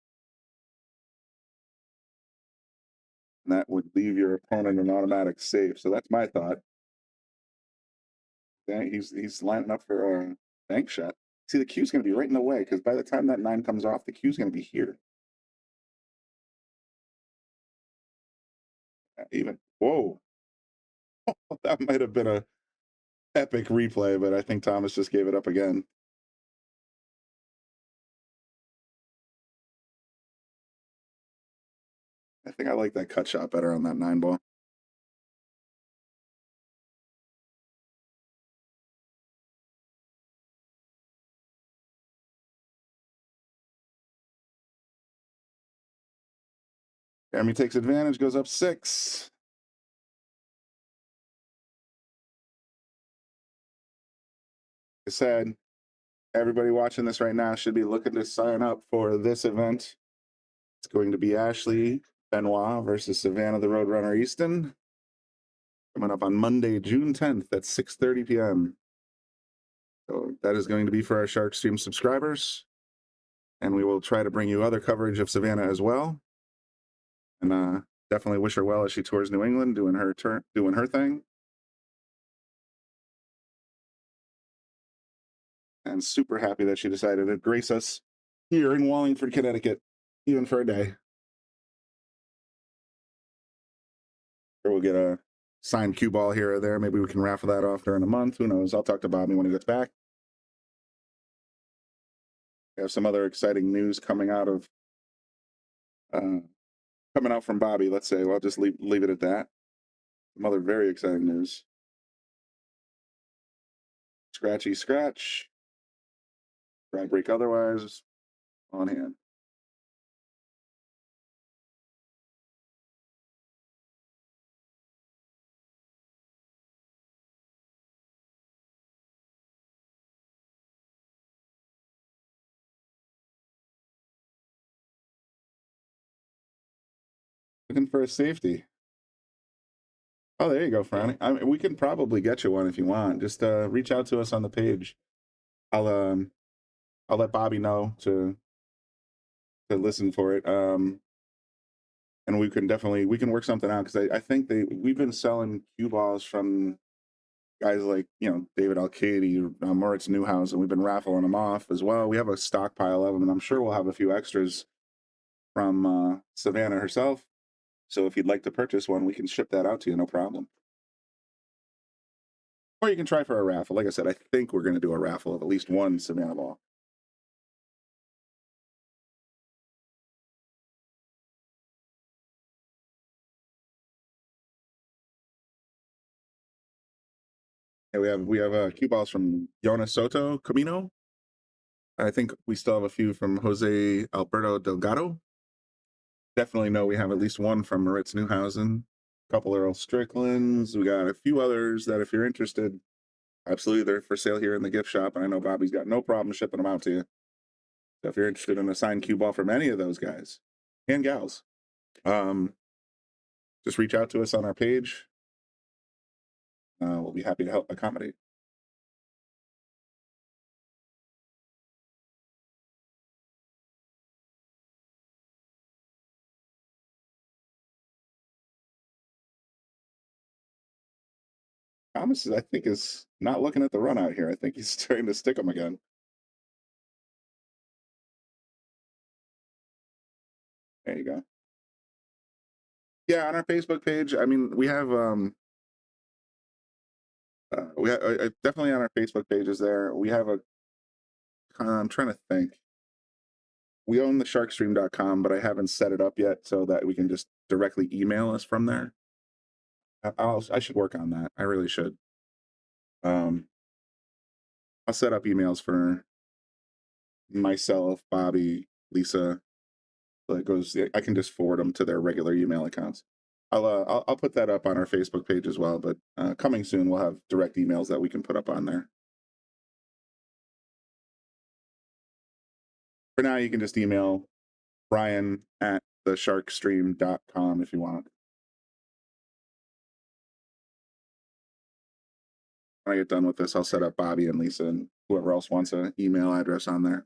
And that would leave your opponent an automatic save. So that's my thought. Yeah, he's lining up for a bank shot. See, the cue's going to be right in the way because by the time that 9 comes off, the cue's going to be here. Even whoa, that might have been a epic replay, but I think Thomas just gave it up again. I think I like that cut shot better on that 9 ball. Jeremy takes advantage, goes up 6. Like I said, everybody watching this right now should be looking to sign up for this event. It's going to be Ashley Benoit versus Savannah the Roadrunner Easton. Coming up on Monday, June 10th at 6:30 p.m. So that is going to be for our Shark Stream subscribers. And we will try to bring you other coverage of Savannah as well. And definitely wish her well as she tours New England, doing her thing. And super happy that she decided to grace us here in Wallingford, Connecticut, even for a day. Or we'll get a signed cue ball here or there. Maybe we can raffle that off during a month. Who knows? I'll talk to Bobby when he gets back. We have some other exciting news coming out of from Bobby. Let's say, well, I'll just leave it at that. Some other very exciting news. Scratchy scratch. Try break otherwise. On hand. Looking for a safety. Oh, there you go, Franny. I mean, we can probably get you one if you want. Just reach out to us on the page. I'll let Bobby know to listen for it. And we can work something out because I think we've been selling cue balls from guys like David Alcady, Moritz Newhouse, and we've been raffling them off as well. We have a stockpile of them, and I'm sure we'll have a few extras from Savannah herself. So if you'd like to purchase one, we can ship that out to you, no problem. Or you can try for a raffle. Like I said, I think we're going to do a raffle of at least one Savannah ball. Yeah, we have cue balls from Jonas Soto Camino. I think we still have a few from Jose Alberto Delgado. Definitely know we have at least one from Moritz Newhausen, a couple Earl Stricklands. We got a few others that if you're interested, absolutely, they're for sale here in the gift shop. And I know Bobby's got no problem shipping them out to you. So if you're interested in a signed cue ball from any of those guys and gals, just reach out to us on our page. We'll be happy to help accommodate. Thomas, I think, is not looking at the run out here. I think he's trying to stick them again. There you go. Yeah, on our Facebook page, I mean, we have definitely on our Facebook pages there. We have I'm trying to think. We own the sharkstream.com, but I haven't set it up yet so that we can just directly email us from there. I should work on that. I really should. I'll set up emails for myself, Bobby, Lisa. So it goes. I can just forward them to their regular email accounts. I'll put that up on our Facebook page as well. But coming soon, we'll have direct emails that we can put up on there. For now, you can just email Brian at thesharkstream.com if you want. When I get done with this, I'll set up Bobby and Lisa and whoever else wants an email address on there.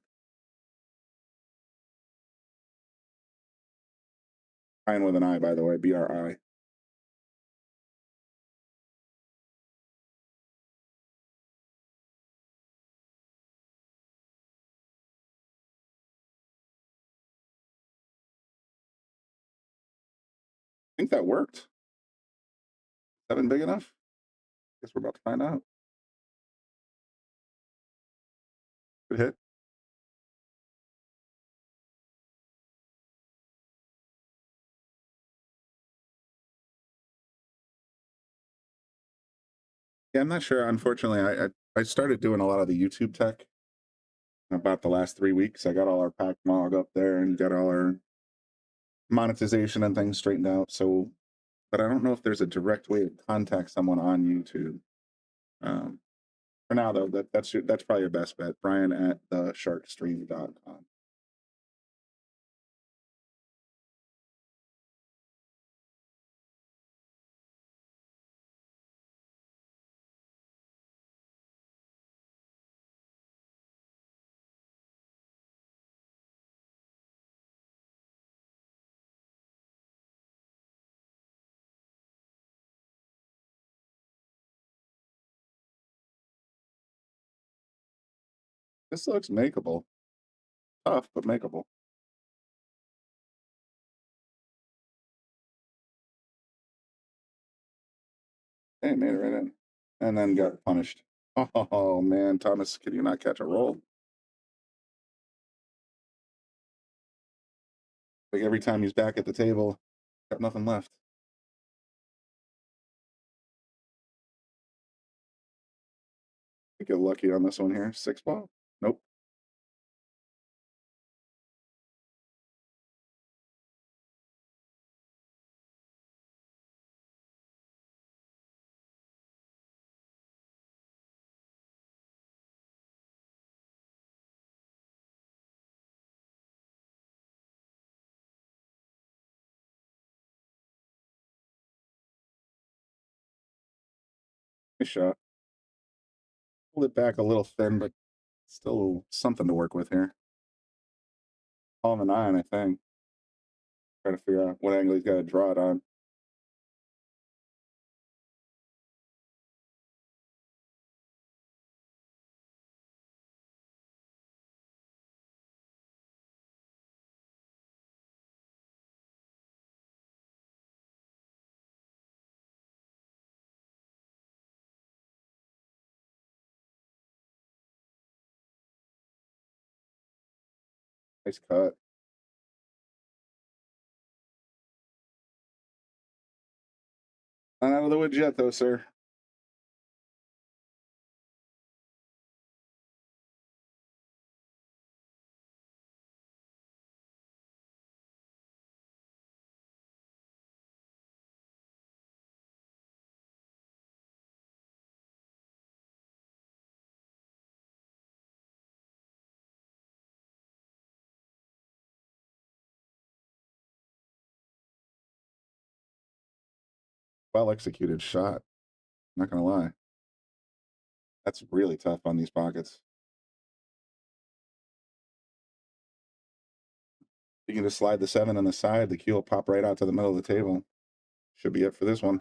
Brian with an I, by the way, BRI. I think that worked. 7 big enough? Guess we're about to find out. Good hit. Yeah, I'm not sure. Unfortunately, I started doing a lot of the YouTube tech in about the last 3 weeks. I got all our pack log up there and got all our monetization and things straightened out. So, but I don't know if there's a direct way to contact someone on YouTube. For now, though, that's probably your best bet. Brian at thesharkstream.com. This looks makeable. Tough, but makeable. Hey, made it right in. And then got punished. Oh, man. Thomas, could you not catch a roll? Like every time he's back at the table, got nothing left. Get lucky on this one here. 6 ball. Nope. Nice shot. Pulled it back a little thin, but still something to work with here. All in the 9, I think. Trying to figure out what angle he's got to draw it on. Nice cut. Not out of the woods yet, though, sir. Well executed shot. Not gonna lie. That's really tough on these pockets. You can just slide the 7 on the side. The cue will pop right out to the middle of the table. Should be it for this one.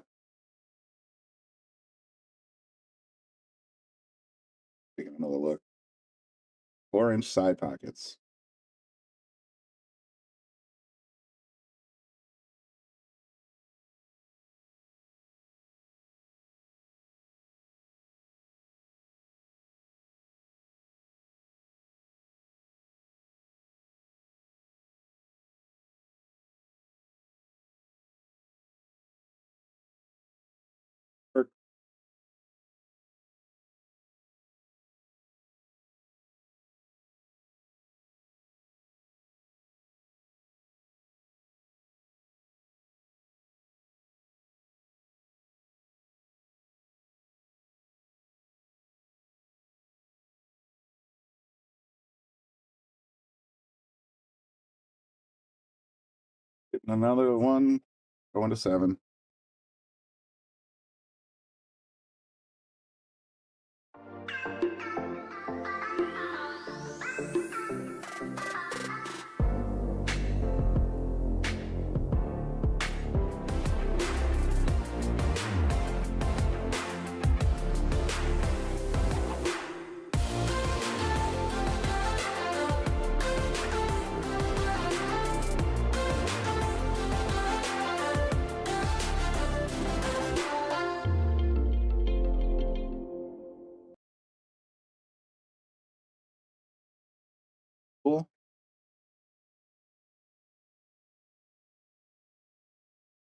Taking another look. 4-inch side pockets. Getting another one. Going to 7.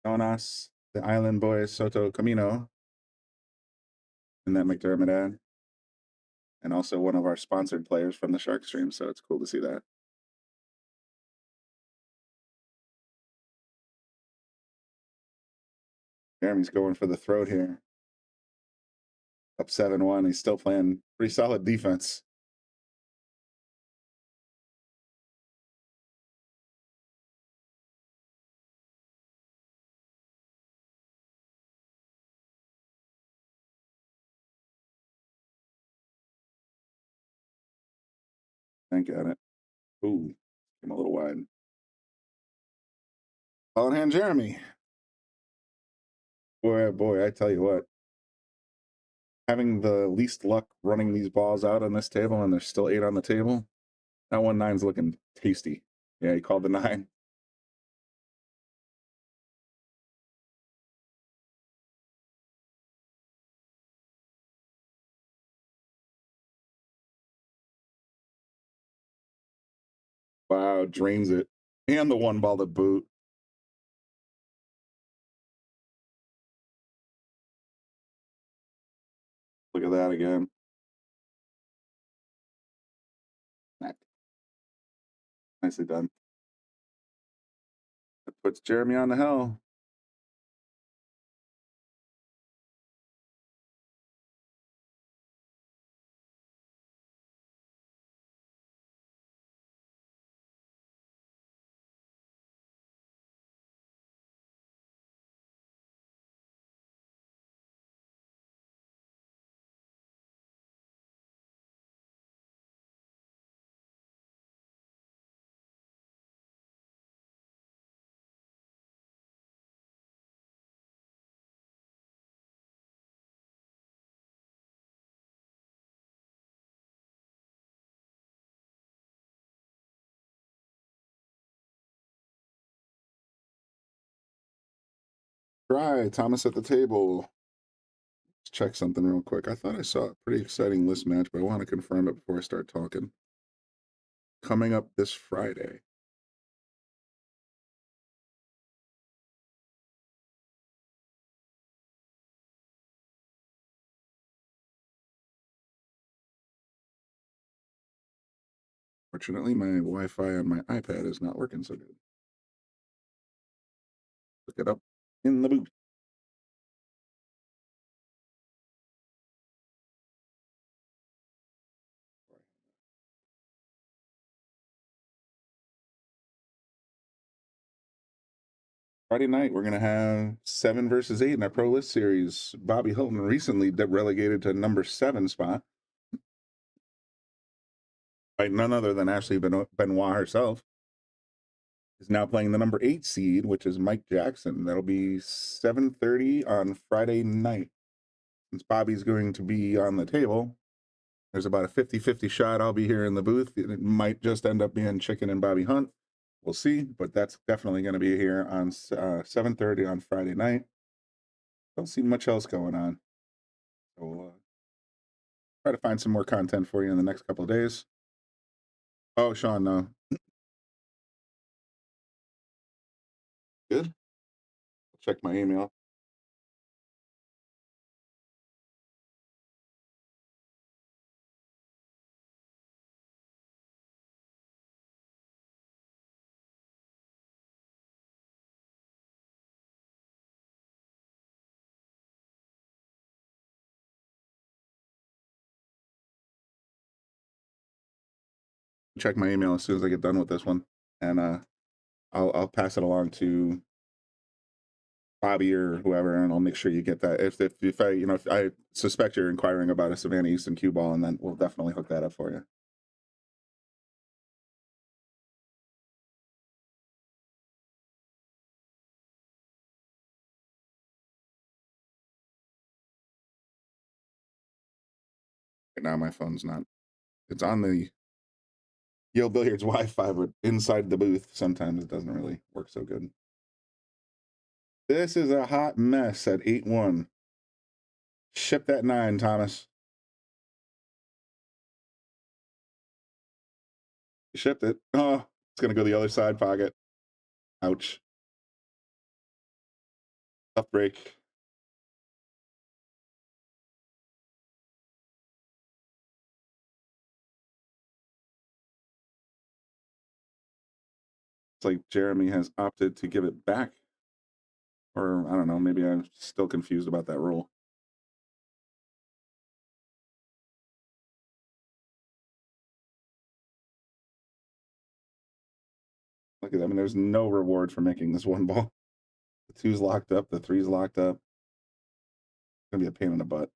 Jonas, the Island Boys, Soto Camino, in that McDermott ad. And also one of our sponsored players from the Shark Stream, so it's cool to see that. Jeremy's going for the throat here. Up 7-1. He's still playing pretty solid defense. Thank at it. Ooh, I'm a little wide. Ball in hand, Jeremy. Boy, oh boy, I tell you what. Having the least luck running these balls out on this table, and there's still 8 on the table. That 1-9's looking tasty. Yeah, he called the 9. Wow, drains it. And the 1 ball to boot. Look at that again. Nicely done. That puts Jeremy on the hill. Try Thomas at the table. Let's check something real quick. I thought I saw a pretty exciting list match, but I want to confirm it before I start talking. Coming up this Friday. Fortunately, my Wi-Fi on my iPad is not working so good. Look it up in the booth. Friday night, we're going to have 7 versus 8 in our Pro List Series. Bobby Hilton recently relegated to number 7 spot by none other than Ashley Benoit herself. Is now playing the number 8 seed, which is Mike Jackson. That'll be 7:30 on Friday night. Since Bobby's going to be on the table, there's about a 50-50 shot I'll be here in the booth. It might just end up being Chicken and Bobby Hunt. We'll see, but that's definitely going to be here on 7:30 on Friday night. Don't see much else going on. So we'll try to find some more content for you in the next couple of days. Oh, Sean, no. Good. Check my email. Check my email as soon as I get done with this one, and I'll pass it along to Bobby or whoever, and I'll make sure you get that. If I if I suspect you're inquiring about a Savannah Easton cue ball, and then we'll definitely hook that up for you. Right now my phone's not. It's on the Yale Billiards Wi-Fi, but inside the booth sometimes it doesn't really work so good. This is a hot mess at 8-1. Ship that 9, Thomas. You shipped it. Oh, it's gonna go the other side pocket. Ouch. Tough break. It's like Jeremy has opted to give it back. Or, I don't know, maybe I'm still confused about that rule. Look at that. I mean, there's no reward for making this one ball. The 2's locked up. The 3's locked up. It's going to be a pain in the butt.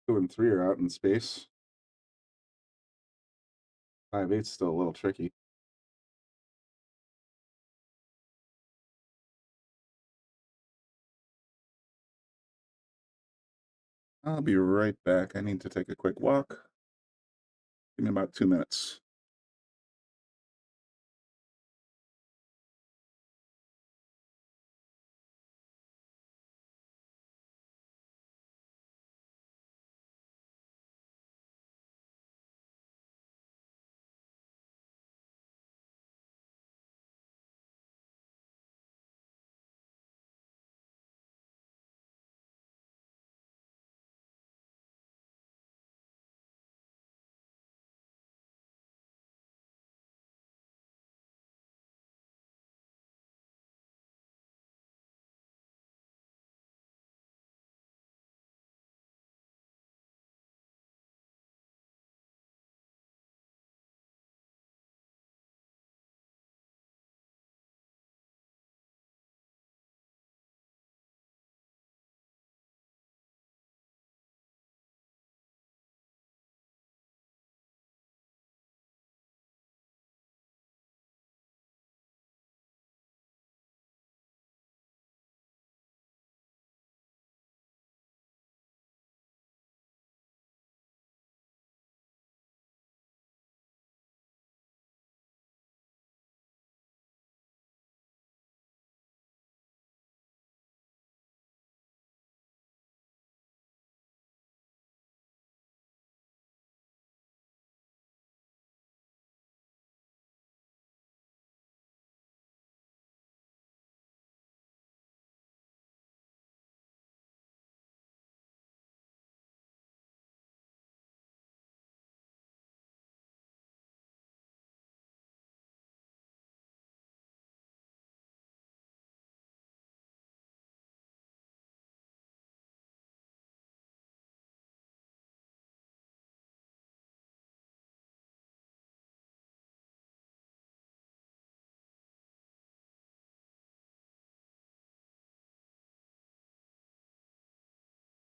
Two and 3 are out in space. 5-8's still a little tricky. I'll be right back. I need to take a quick walk. Give me about 2 minutes.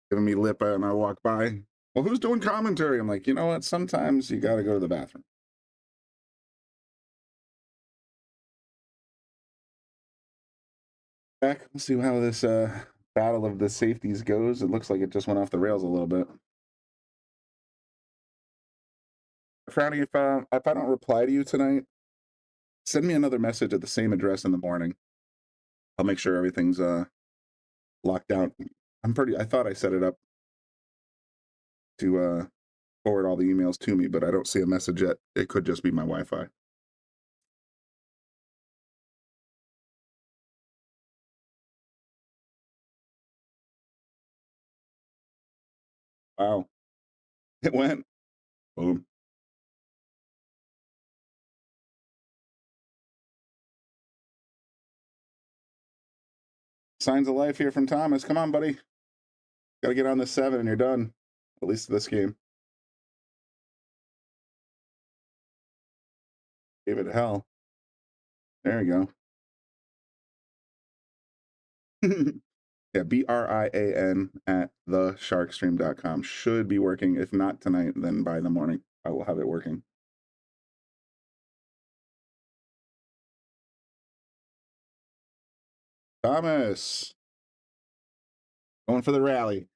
Giving me lip and I walk by. Well, who's doing commentary? I'm like, you know what? Sometimes you got to go to the bathroom. Back. Let's see how this battle of the safeties goes. It looks like it just went off the rails a little bit. Frowny, if I don't reply to you tonight, send me another message at the same address in the morning. I'll make sure everything's locked down. I thought I set it up to forward all the emails to me, but I don't see a message yet. It could just be my Wi-Fi. Wow. It went. Boom. Signs of life here from Thomas. Come on, buddy. Got to get on the 7 and you're done. At least this game. Gave it hell. There you go. Yeah, BRIAN at thesharkstream.com. Should be working. If not tonight, then by the morning, I will have it working. Thomas. Going for the rally.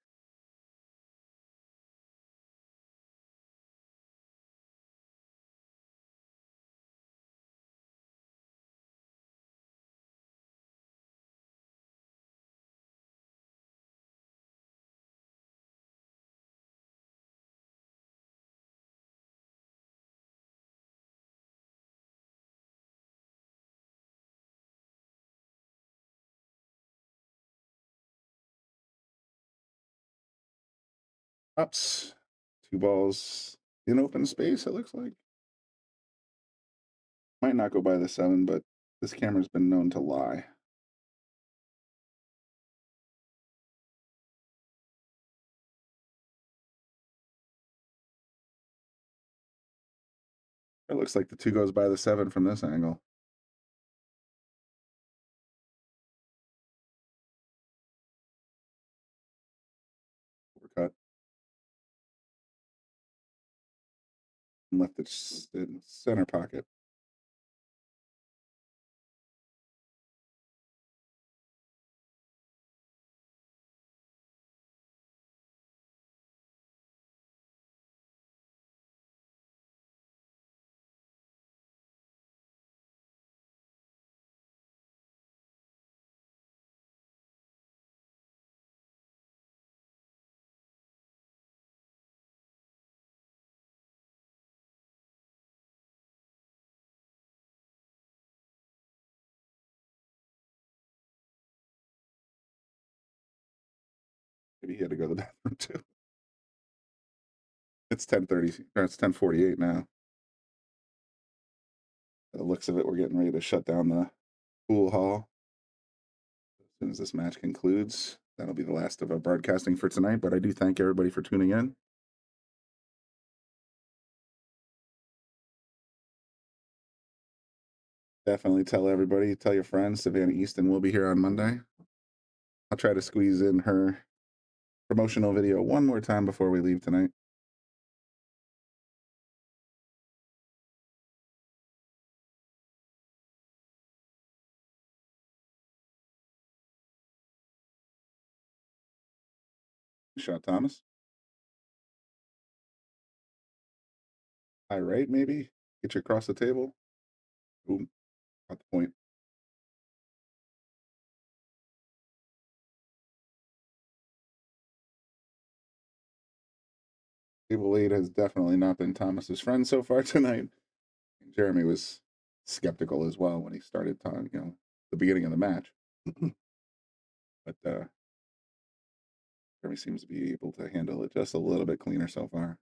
Ups. 2 balls in open space, it looks like. Might not go by the 7, but this camera's been known to lie. It looks like the 2 goes by the 7 from this angle. Overcut. And left it in center pocket. Maybe he had to go to the bathroom too. It's 10:30, or it's 10:48 now. The looks of it, we're getting ready to shut down the pool hall. As soon as this match concludes, that'll be the last of our broadcasting for tonight, but I do thank everybody for tuning in. Definitely tell everybody, tell your friends, Savannah Easton will be here on Monday. I'll try to squeeze in her promotional video one more time before we leave tonight. Shot Thomas. High right, maybe. Get you across the table. Boom. Got the point. Table 8 has definitely not been Thomas's friend so far tonight. Jeremy was skeptical as well when he started talking, the beginning of the match. But Jeremy seems to be able to handle it just a little bit cleaner so far.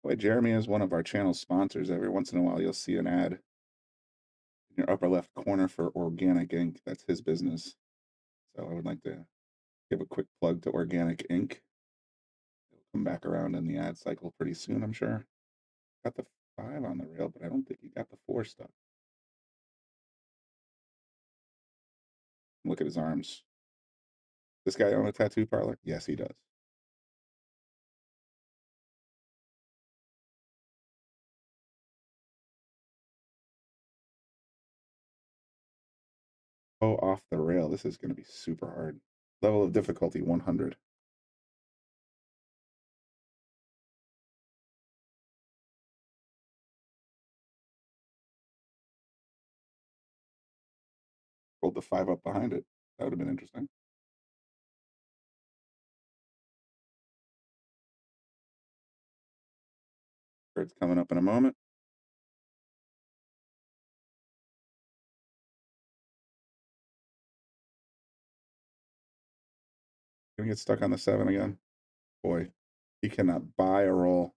Boy, Jeremy is one of our channel sponsors. Every once in a while, you'll see an ad in your upper left corner for Organic Ink. That's his business. So I would like to give a quick plug to Organic Ink. It'll come back around in the ad cycle pretty soon, I'm sure. Got the 5 on the rail, but I don't think he got the 4 stuck. Look at his arms. This guy own a tattoo parlor? Yes, he does. Oh, off the rail. This is going to be super hard. Level of difficulty 100. Rolled the 5 up behind it. That would have been interesting. It's coming up in a moment. Gonna get stuck on the 7 again. Boy, he cannot buy a roll.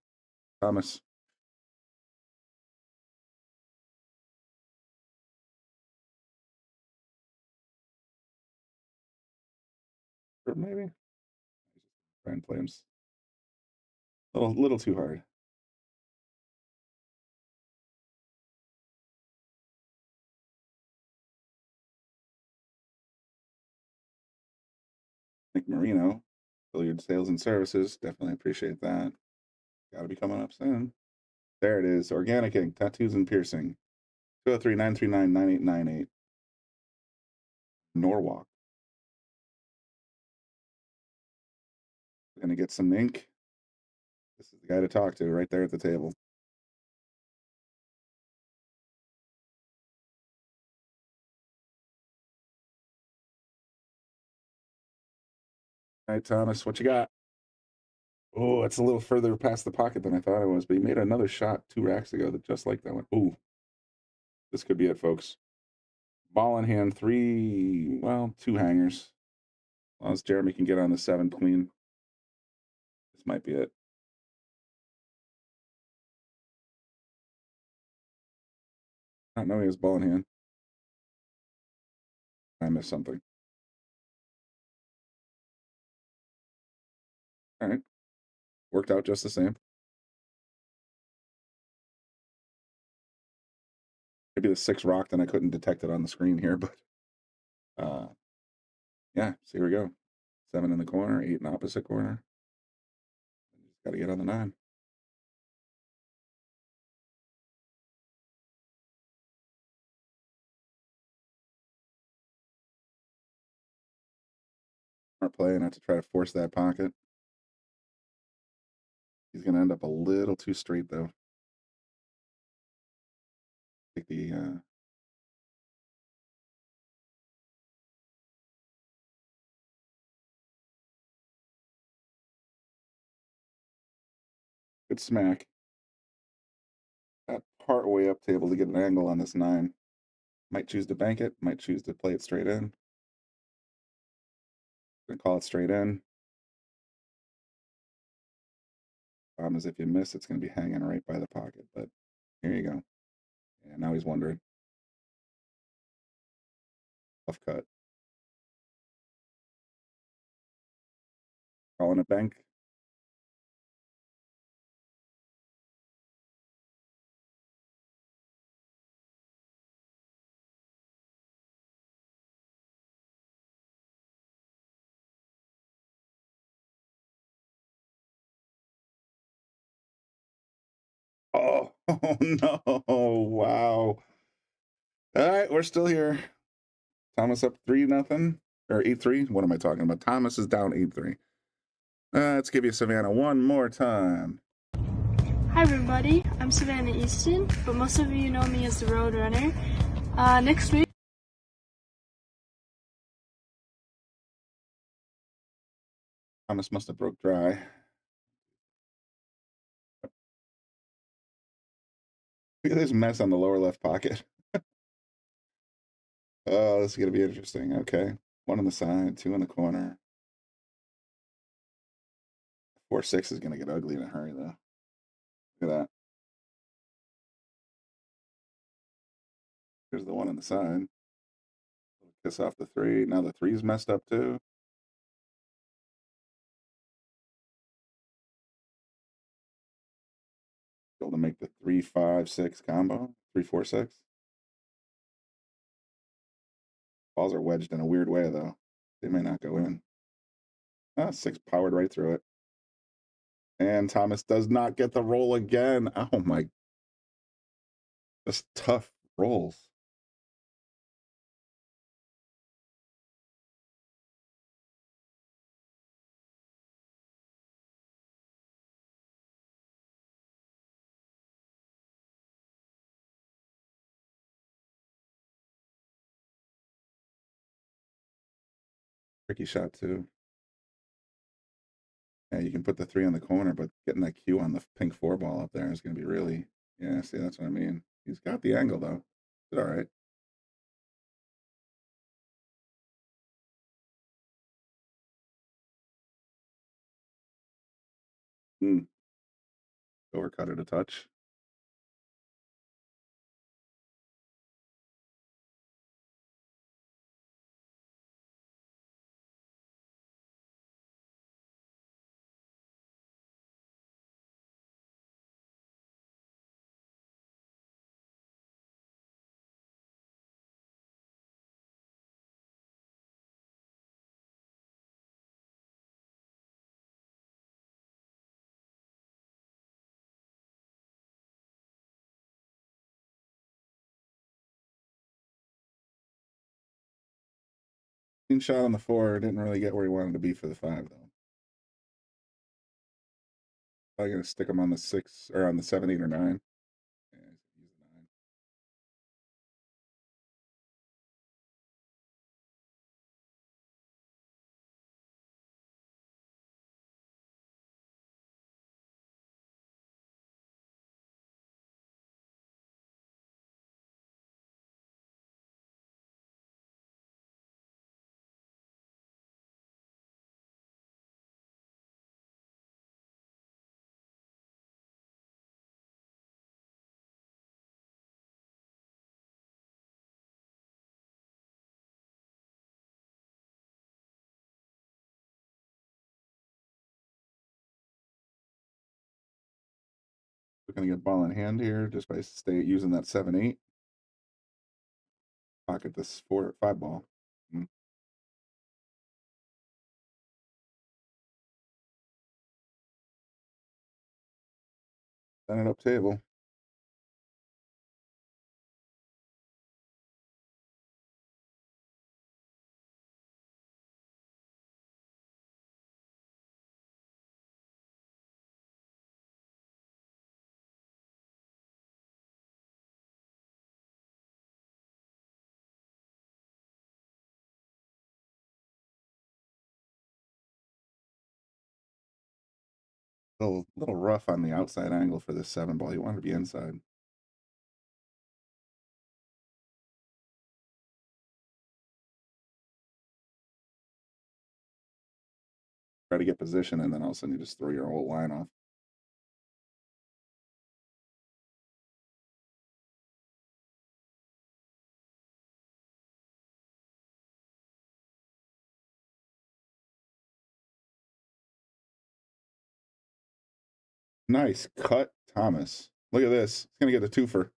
Thomas. Or maybe. Try and play him a little too hard. Nick Marino, billiard sales and services. Definitely appreciate that. Got to be coming up soon. There it is. Organic ink, tattoos and piercing. 203-939-9898. Norwalk. Gonna get some ink. This is the guy to talk to right there at the table. All right, Thomas, what you got? Oh, it's a little further past the pocket than I thought it was, but he made another shot 2 racks ago that just like that one. Ooh, this could be it, folks. Ball in hand, 2 hangers. As long as Jeremy can get on the 7 clean, this might be it. I don't know he has ball in hand. I missed something. All right. Worked out just the same. Maybe the 6 rocked and I couldn't detect it on the screen here, but yeah, so here we go. 7 in the corner, 8 in opposite corner. Got to get on the 9. Smart play, not to try to force that pocket. He's going to end up a little too straight, though. Take the good smack. Got part way up table to get an angle on this 9. Might choose to bank it, might choose to play it straight in. Gonna call it straight in. Problem is, if you miss, it's gonna be hanging right by the pocket. But here you go. And now he's wondering. Tough cut. Calling it bank. Oh, oh no! Wow. All right, we're still here. Thomas up 3-0 or 8-3. What am I talking about? Thomas is down 8-3. Let's give you Savannah one more time. Hi everybody, I'm Savannah Easton, but most of you know me as the Road Runner. Next week. Thomas must have broke dry. Look at this mess on the lower left pocket. Oh, this is going to be interesting. Okay. 1 on the side, 2 in the corner. 4-6 is going to get ugly in a hurry, though. Look at that. Here's the 1 on the side. Kiss off the 3. Now the 3's messed up, too. Able to make the 3-5-6 combo. 3-4-6. Balls are wedged in a weird way, though. They may not go in. 6 powered right through it. And Thomas does not get the roll again. Oh, my. That's tough rolls. Tricky shot, too. Yeah, you can put the 3 on the corner, but getting that cue on the pink 4 ball up there is going to be really, yeah, see, that's what I mean. He's got the angle, though. It's all right. Overcut it a touch. Shot on the 4, didn't really get where he wanted to be for the 5 though. I'm gonna stick him on the 6 or on the 7, 8, or 9. Yeah, use the 9. We're gonna get ball in hand here just by using that 7, 8. Pocket this 4, 5 ball. Send it up table. Little rough on the outside angle for this 7 ball. You want to be inside. Try to get position, and then all of a sudden you just throw your whole line off. Nice cut, Thomas. Look at this. He's gonna get a twofer.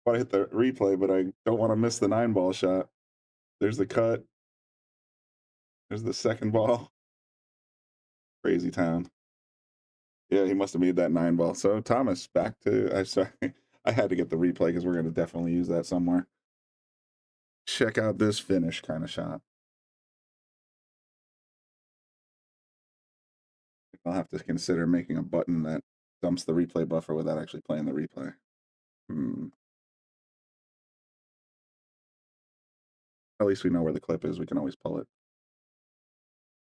Want to hit the replay, but I don't want to miss the 9 ball shot. There's the cut. There's the second ball. Crazy town. Yeah, he must have made that 9 ball. So Thomas back to. I'm sorry, I had to get the replay because we're gonna definitely use that somewhere. Check out this finish kind of shot. I'll have to consider making a button that dumps the replay buffer without actually playing the replay. At least we know where the clip is. We can always pull it.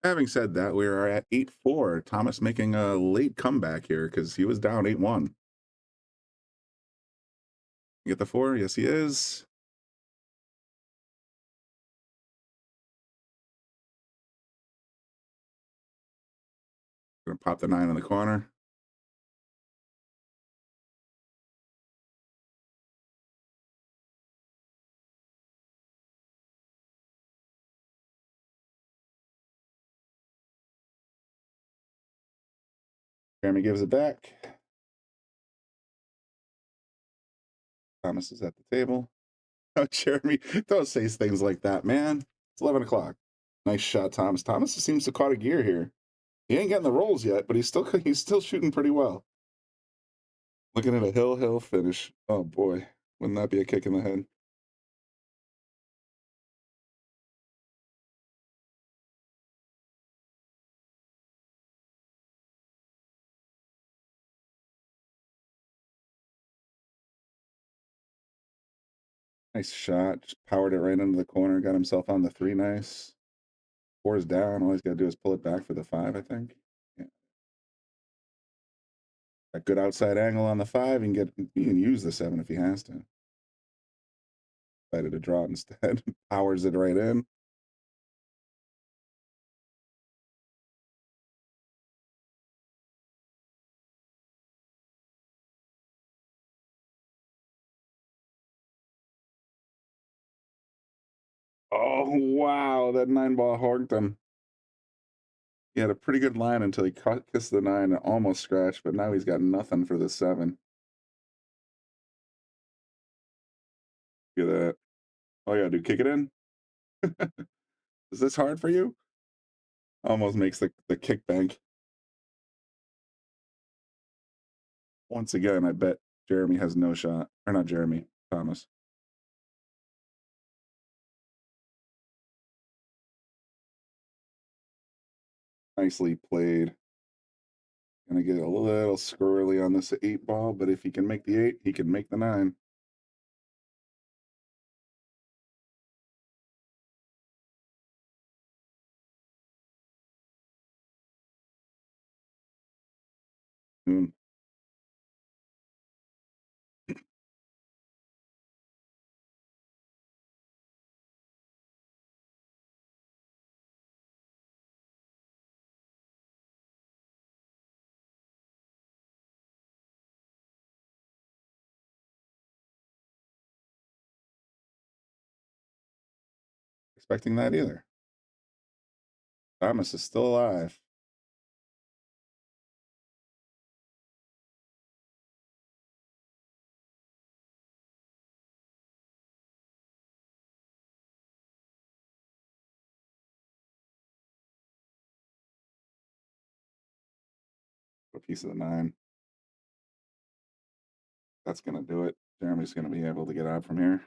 Having said that, we are at 8-4. Thomas making a late comeback here because he was down 8-1. Get the 4? Yes, he is. Gonna pop the 9 in the corner. Jeremy gives it back. Thomas is at the table. Oh, Jeremy, don't say things like that, man. It's 11 o'clock. Nice shot, Thomas. Thomas seems to caught a gear here. He ain't getting the rolls yet, but he's still shooting pretty well. Looking at a hill finish. Oh boy, wouldn't that be a kick in the head? Nice shot. Just powered it right into the corner. Got himself on the 3. Nice. 4 is down. All he's got to do is pull it back for the 5, I think. Yeah. A good outside angle on the 5. He can use the 7 if he has to. Decided to draw it instead. Powers it right in. Oh, wow. That 9-ball hogged him. He had a pretty good line until he kissed the 9 and almost scratched, but now he's got nothing for the 7. Look at that. All you gotta do, kick it in. Is this hard for you? Almost makes the kick bank. Once again, I bet Jeremy has no shot. Or not Jeremy, Thomas. Nicely played. Gonna get a little squirrely on this 8-ball, but if he can make the 8, he can make the 9. Soon. Expecting that either. Thomas is still alive. A piece of the 9. That's gonna do it. Jeremy's gonna be able to get out from here.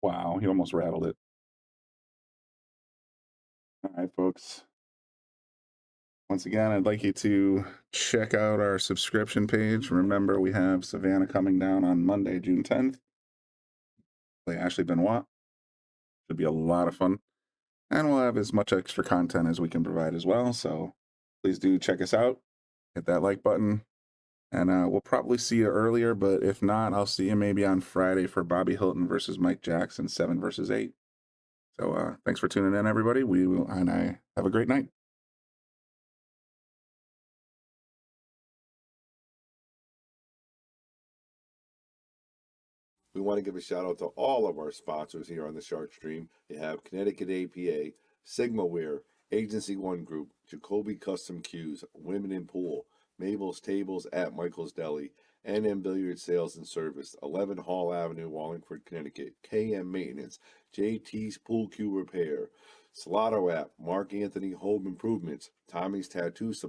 Wow, he almost rattled it. All right, folks. Once again, I'd like you to check out our subscription page. Remember, we have Savannah coming down on Monday, June 10th. Play Ashley Benoit. Should be a lot of fun. And we'll have as much extra content as we can provide as well. So please do check us out. Hit that like button. And we'll probably see you earlier, but if not, I'll see you maybe on Friday for Bobby Hilton versus Mike Jackson, 7 versus 8. So thanks for tuning in, everybody. We will, and I have a great night. We want to give a shout out to all of our sponsors here on the Shark Stream. You have Connecticut APA, SigmaWare, Agency One Group, Jacoby Custom Cues, Women in Pool, Mabel's Tables at Michael's Deli, NM Billiard Sales and Service, 11 Hall Avenue, Wallingford, Connecticut, KM Maintenance, JT's Pool Cue Repair, Salotto app, Mark Anthony Home Improvements, Tommy's Tattoo Supply.